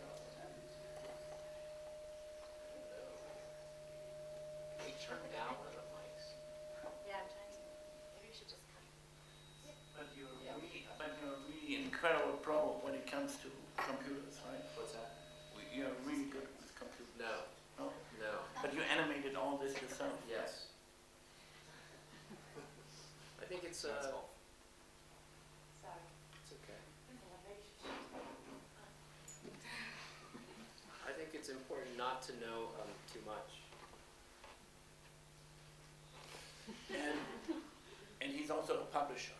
We turn down one of the mics.
Yeah, I'm trying to, maybe we should just cut.
But you're
Yeah.
really incredible pro when it comes to computers, right?
What's that?
You're really good with computers.
No,
No?
no.
But you animated all this yourself.
Yes. I think it's
Sorry.
it's okay.
Yeah, maybe we should.
I think it's important not to know too much.
And he's also a publisher.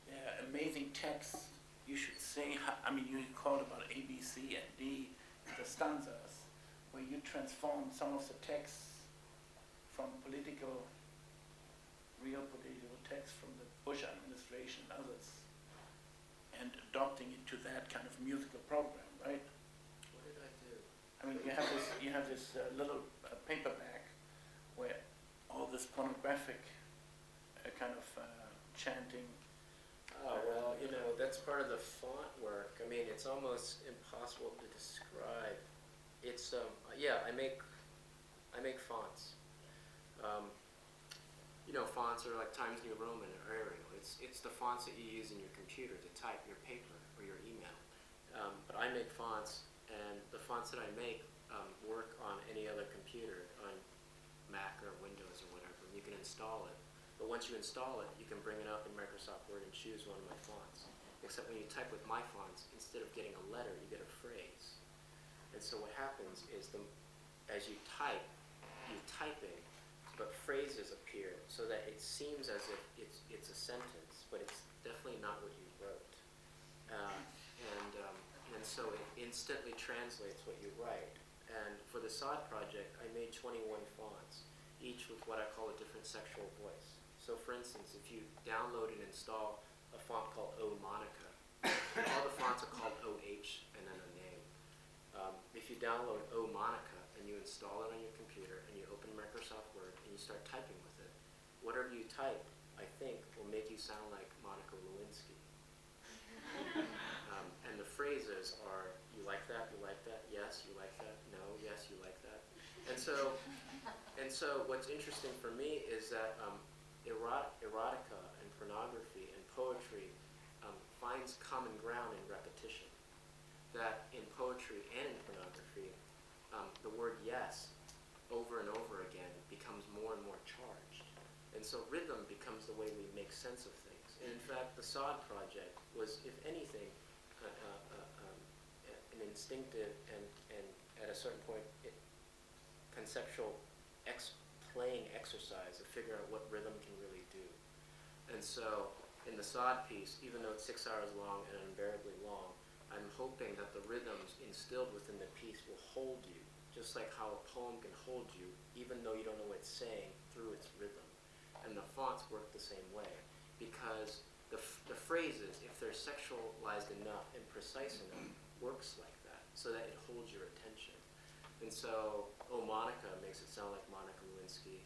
Yeah, amazing texts. You should say, you called about A, B, C, and D, the stanzas, where you transform some of the texts from real political texts from the Bush administration and others, and adopting it to that kind of musical program, right?
What did I do?
You have this little paperback where all this pornographic kind of chanting.
Oh, well, that's part of the font work. I mean, it's almost impossible to describe. It's, I make fonts. Fonts are like Times New Roman or Arial. It's the fonts that you use in your computer to type your paper or your email. But I make fonts, and the fonts that I make work on any other computer, on Mac or Windows or whatever. You can install it. But once you install it, you can bring it up in Microsoft Word and choose one of my fonts. Except when you type with my fonts, instead of getting a letter, you get a phrase. And so what happens is as you type, you're typing, but phrases appear so that it seems as if it's a sentence, but it's definitely not what you wrote. And so it instantly translates what you write. And for the SOD project, I made 21 fonts, each with what I call a different sexual voice. So for instance, if you download and install a font called O Monica, all the fonts are called OH and then a name. If you download O Monica and you install it on your computer and you open Microsoft Word and you start typing with it, whatever you type, I think, will make you sound like Monica Lewinsky. And the phrases are, you like that, yes, you like that, no, yes, you like that. And so what's interesting for me is that erotica and pornography and poetry finds common ground in repetition. That in poetry and in pornography, the word yes over and over again becomes more and more charged. And so rhythm becomes the way we make sense of things. And in fact, the SOD project was, if anything, an instinctive and at a certain point, conceptual playing exercise to figure out what rhythm can really do. And so in the SOD piece, even though it's 6 hours long and unbearably long, I'm hoping that the rhythms instilled within the piece will hold you, just like how a poem can hold you, even though you don't know what it's saying, through its rhythm. And the fonts work the same way, because the phrases, if they're sexualized enough and precise enough, works like that, so that it holds your attention. And so, Oh Monica makes it sound like Monica Lewinsky.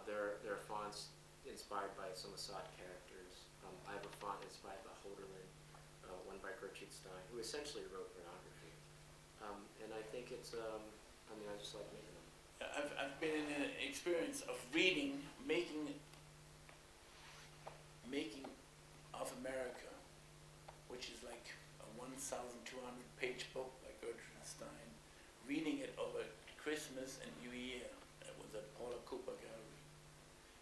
There are fonts inspired by some Assad characters. I have a font inspired by Holderlin, one by Gertrude Stein, who essentially wrote pornography. And I think it's, I just like making them.
I've been in an experience of reading, making of America, which is like a 1,200-page book by Gertrude Stein, reading it over Christmas and New Year. It was at Paula Cooper Gallery.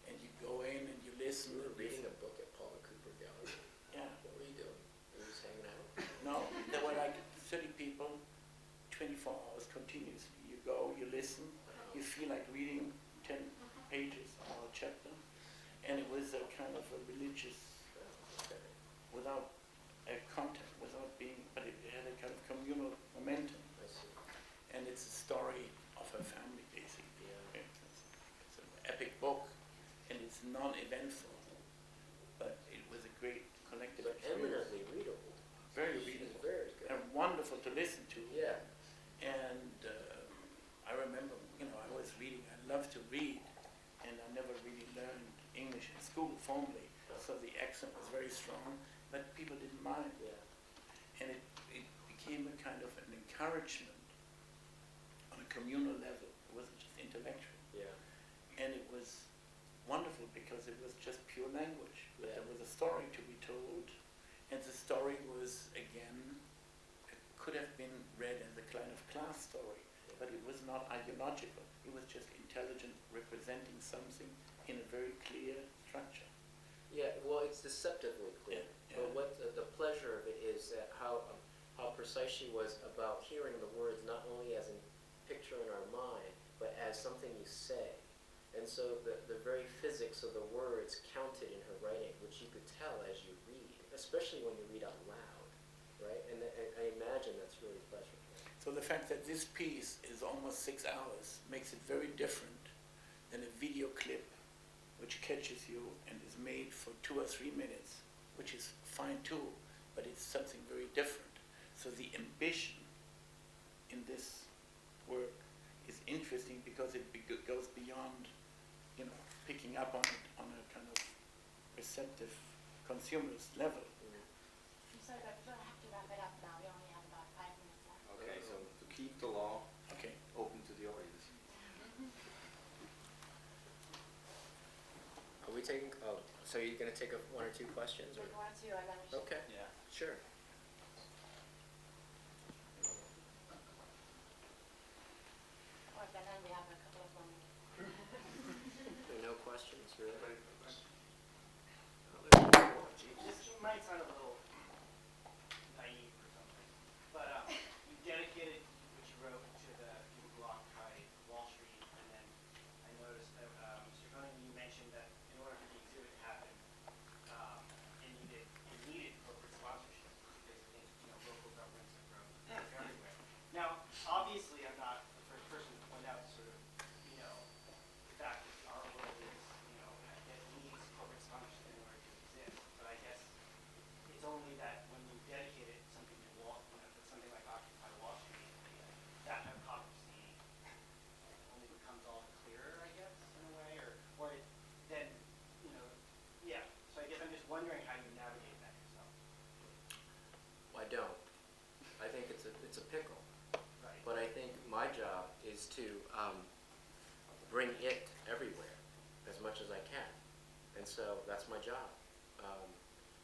And you go in and you listen.
You were reading a book at Paula Cooper Gallery?
Yeah.
What were you doing? Were you just hanging out?
No, there were like 30 people, 24 hours continuously. You go, you listen, you feel like reading 10 pages on our chapter, and it was a kind of a religious, without a content, without being, but it had a kind of communal momentum.
I see.
And it's a story of her family, basically.
Yeah.
It's an epic book, and it's non-eventful, but it was a great collective
But
experience.
eminently readable.
Very
She's
readable.
very good.
And wonderful to listen to.
Yeah.
And I remember, I was reading, I love to read, and I never really learned English in school formally, so the accent was very strong, but people didn't mind.
Yeah.
And it became a kind of an encouragement on a communal level. It wasn't just intellectual.
Yeah.
And it was wonderful because it was just pure language. But
Yeah.
there was a story to be told, and the story was, again, it could have been read as a kind of class story, but it was not ideological. It was just intelligent, representing something in a very clear structure.
Yeah, well, it's deceptively clear.
Yeah,
But
yeah.
what the pleasure of it is that how precise she was about hearing the words not only as a picture in our mind, but as something you say. And so the very physics of the words counted in her writing, which you could tell as you read, especially when you read out loud, right? And I imagine that's really pleasurable.
So the fact that this piece is almost 6 hours makes it very different than a video clip which catches you and is made for 2 or 3 minutes, which is fine too, but it's something very different. So the ambition in this work is interesting because it goes beyond, picking up on it on a kind of receptive consumerist level.
I'm sorry, but we'll have to wrap it up now. We only have about 5 minutes left.
Okay, so to keep the law
Okay.
open to the audience.
Are we taking, so you're going to take 1 or 2 questions? Or?
Take 1 or 2, and then we should.
Okay,
Yeah.
sure.
Or then we have a couple of more minutes.
There are no questions, really?
This might sound a little naive or something, but you dedicated what you wrote to the people who occupy Wall Street, and then I noticed that, Mr. König, you mentioned that in order for the exhibit to happen, it needed corporate sponsorship, because I think, local governments have grown everywhere. Now, obviously, I'm not the first person to point out sort of, the fact that our world is, it needs corporate sponsorship in order to exist, but I guess it's only that when you dedicate it something to something like Occupy Wall Street, that hypocrisy only becomes all the clearer, I guess, in a way, or it then, yeah. So I guess I'm just wondering how you navigate that yourself.
I don't. I think it's a pickle.
Right.
But I think my job is to bring it everywhere as much as I can. And so that's my job.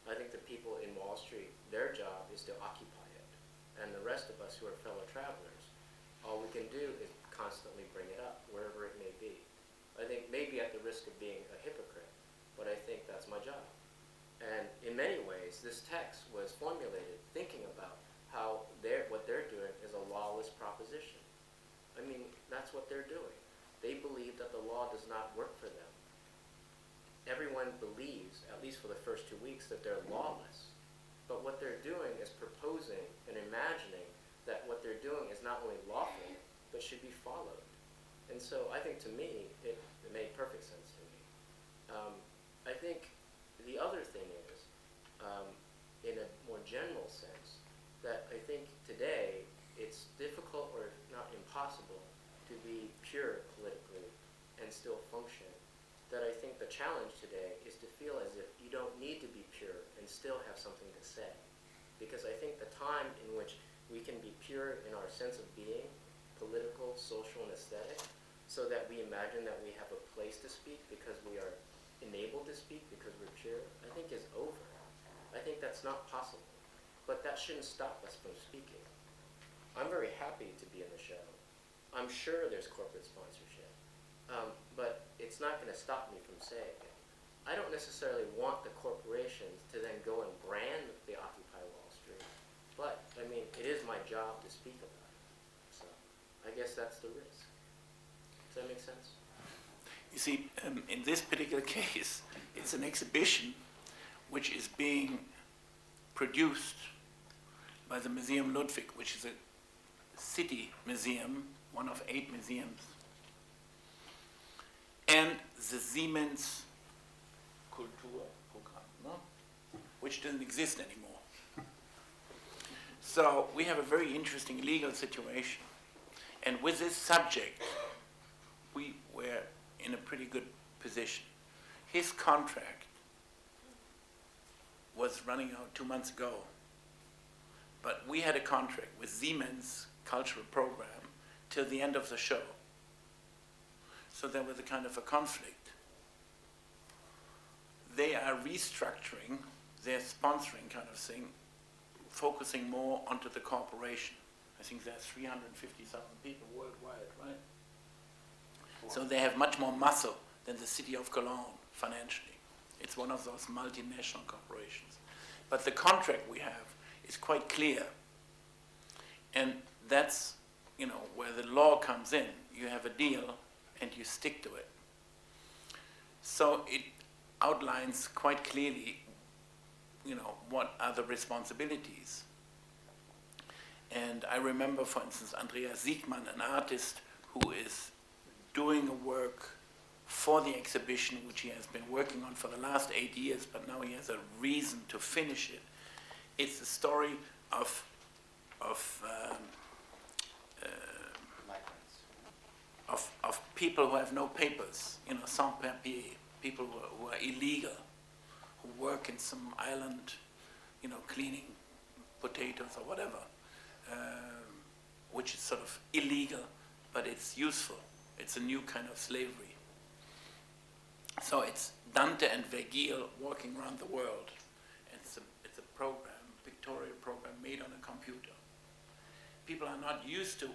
I think the people in Wall Street, their job is to occupy it. And the rest of us who are fellow travelers, all we can do is constantly bring it up, wherever it may be. I think maybe at the risk of being a hypocrite, but I think that's my job. And in many ways, this text was formulated thinking about how what they're doing is a lawless proposition. I mean, that's what they're doing. They believe that the law does not work for them. Everyone believes, at least for the first 2 weeks, that they're lawless. But what they're doing is proposing and imagining that what they're doing is not only lawful, but should be followed. And so I think to me, it made perfect sense to me. I think the other thing is, in a more general sense, that I think today it's difficult or not impossible to be pure politically and still function. That I think the challenge today is to feel as if you don't need to be pure and still have something to say. Because I think the time in which we can be pure in our sense of being, political, social, and aesthetic, so that we imagine that we have a place to speak because we are enabled to speak because we're pure, I think is over. I think that's not possible. But that shouldn't stop us from speaking. I'm very happy to be in the show. I'm sure there's corporate sponsorship. But it's not going to stop me from saying it. I don't necessarily want the corporations to then go and brand the Occupy Wall Street. But, I mean, it is my job to speak about it. So, I guess that's the risk. Does that make sense?
You see, in this particular case, it's an exhibition which is being produced by the Museum Ludwig, which is a city museum, one of 8 museums, and the Siemens Kulturprogramm, no? Which doesn't exist anymore. So we have a very interesting legal situation. And with this subject, we were in a pretty good position. His contract was running out 2 months ago, but we had a contract with Siemens Cultural Program till the end of the show. So there was a kind of a conflict. They are restructuring their sponsoring kind of thing, focusing more onto the corporation. I think there's 350,000 people worldwide, right? So they have much more muscle than the city of Cologne financially. It's one of those multinational corporations. But the contract we have is quite clear. And that's, where the law comes in. You have a deal and you stick to it. So it outlines quite clearly, what are the responsibilities. And I remember, for instance, Andreas Siegmann, an artist who is doing a work for the exhibition, which he has been working on for the last 8 years, but now he has a reason to finish it. It's the story of people who have no papers, sans papier, people who are illegal, who work in some island, cleaning potatoes or whatever, which is sort of illegal, but it's useful. It's a new kind of slavery. So it's Dante and Vergil walking around the world. It's a program, pictorial program made on a computer. People are not used to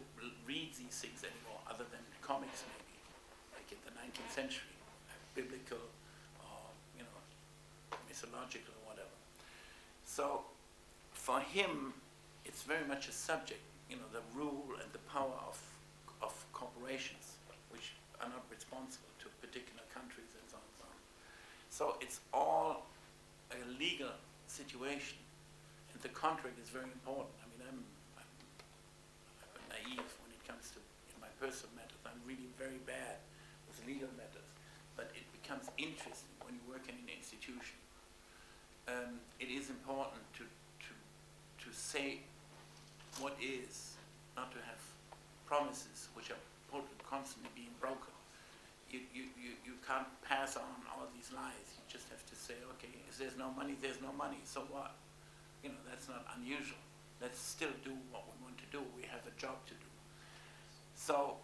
read these things anymore, other than comics maybe, like in the 19th century, biblical or mythological or whatever. So for him, it's very much a subject, the rule and the power of corporations, which are not responsible to particular countries and so on and so on. So it's all a legal situation, and the contract is very important. I mean, I'm naive when it comes to my personal matters. I'm really very bad with legal matters, but it becomes interesting when you work in an institution. It is important to say what is, not to have promises which are constantly being broken. You can't pass on all these lies. You just have to say, okay, if there's no money, there's no money. So what? That's not unusual. Let's still do what we want to do. We have a job to do. So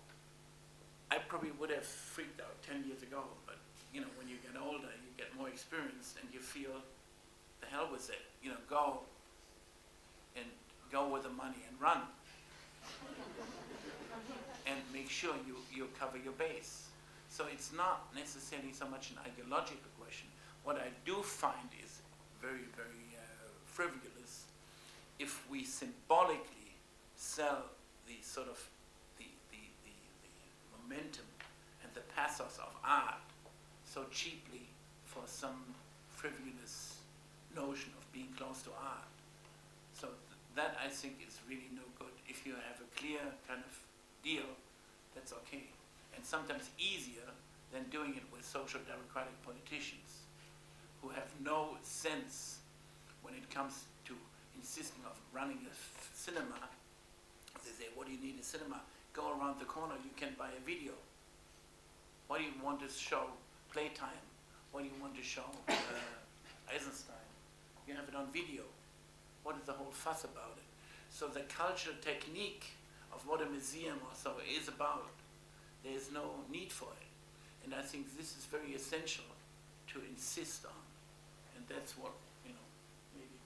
I probably would have freaked out 10 years ago, but when you get older, you get more experienced, and you feel, the hell with it. Go with the money and run. And make sure you cover your base. So it's not necessarily so much an ideological question. What I do find is very, very frivolous if we symbolically sell the sort of the momentum and the pathos of art so cheaply for some frivolous notion of being close to art. So that, I think, is really no good. If you have a clear kind of deal, that's okay. And sometimes easier than doing it with social democratic politicians who have no sense when it comes to insisting of running a cinema. They say, what do you need a cinema? Go around the corner, you can buy a video. What do you want to show? Playtime. What do you want to show? Eisenstein. You have it on video. What is the whole fuss about it? So the cultural technique of what a museum or so is about, there is no need for it. And I think this is very essential to insist on. And that's what, maybe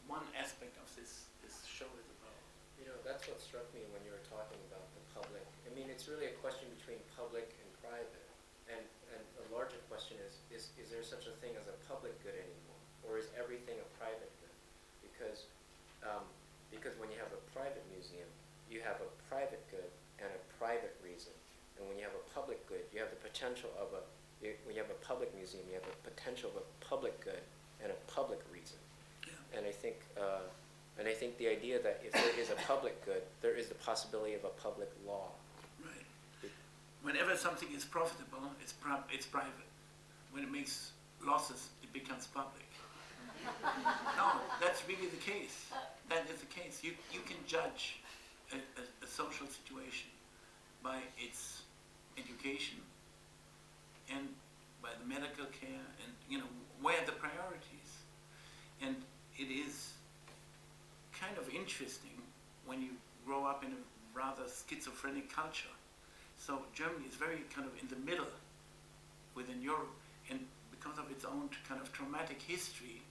one aspect of this show is about.
That's what struck me when you were talking about the public. I mean, it's really a question between public and private. And a larger question is there such a thing as a public good anymore? Or is everything a private good? Because when you have a private museum, you have a private good and a private reason. And when you have a public good, you have the potential of when you have a public museum, you have a potential of a public good and a public reason.
Yeah.
And I think the idea that if there is a public good, there is the possibility of a public law.
Right. Whenever something is profitable, it's private. When it makes losses, it becomes public. No, that's really the case. That is the case. You can judge a social situation by its education and by the medical care and, you know, where the priorities. And it is kind of interesting when you grow up in a rather schizophrenic culture. So Germany is very kind of in the middle within Europe, and because of its own kind of traumatic history,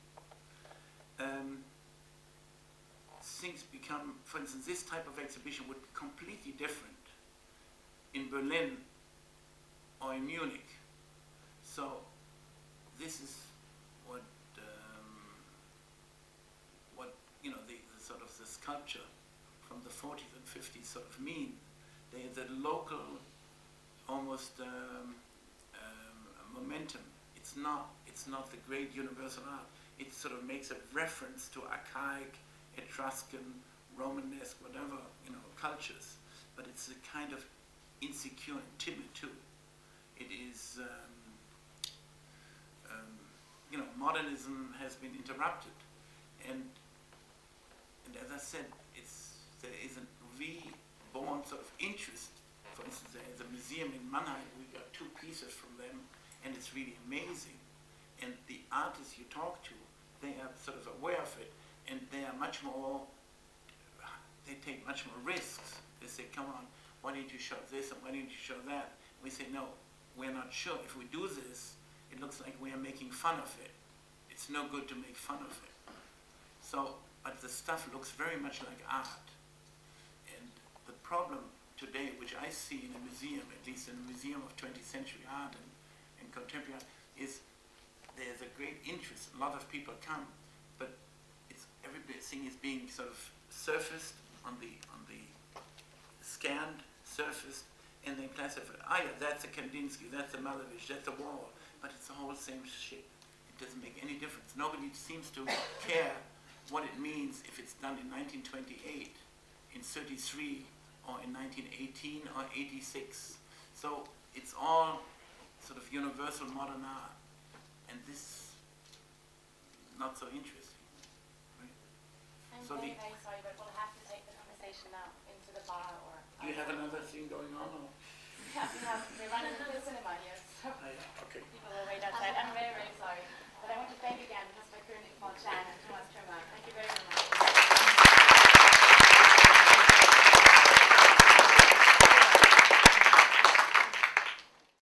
things become, for instance, this type of exhibition would be completely different in Berlin or in Munich. So this is what you know, the sort of the sculpture from the 40s and 50s sort of mean. The local, almost momentum. It's not the great universal art. It sort of makes a reference to archaic, Etruscan, Romanesque, whatever, you know, cultures. But it's a kind of insecure and timid too. It is, you know, modernism has been interrupted, and as I said, there is a reborn sort of interest. For instance, there is a museum in Mannheim. We got 2 pieces from them, and it's really amazing. And the artists you talk to, they are sort of aware of it, and they are much more. They take much more risks. They say, "Come on, why don't you show this and why don't you show that?" We say, "No, we're not sure. If we do this, it looks like we are making fun of it. It's no good to make fun of it." So, but the stuff looks very much like art. And the problem today, which I see in a museum, at least in a museum of 20th century art and contemporary art, is there's a great interest. A lot of people come, but everything is being sort of surfaced on the scanned, surfaced, and then classified. Ah, yeah, that's a Kandinsky, that's a Malevich, that's a Wall, but it's the whole same shit. It doesn't make any difference. Nobody seems to care what it means if it's done in 1928, in 33, or in 1918 or 86. So it's all sort of universal modern art, and this not so interesting. Right?
I'm
So
very, very sorry, but we'll have to take the conversation now into the bar or...
Do you have another thing going on? Or?
Yeah, we're running to the cinema here, so
Okay.
people will wait outside. I'm very, very sorry.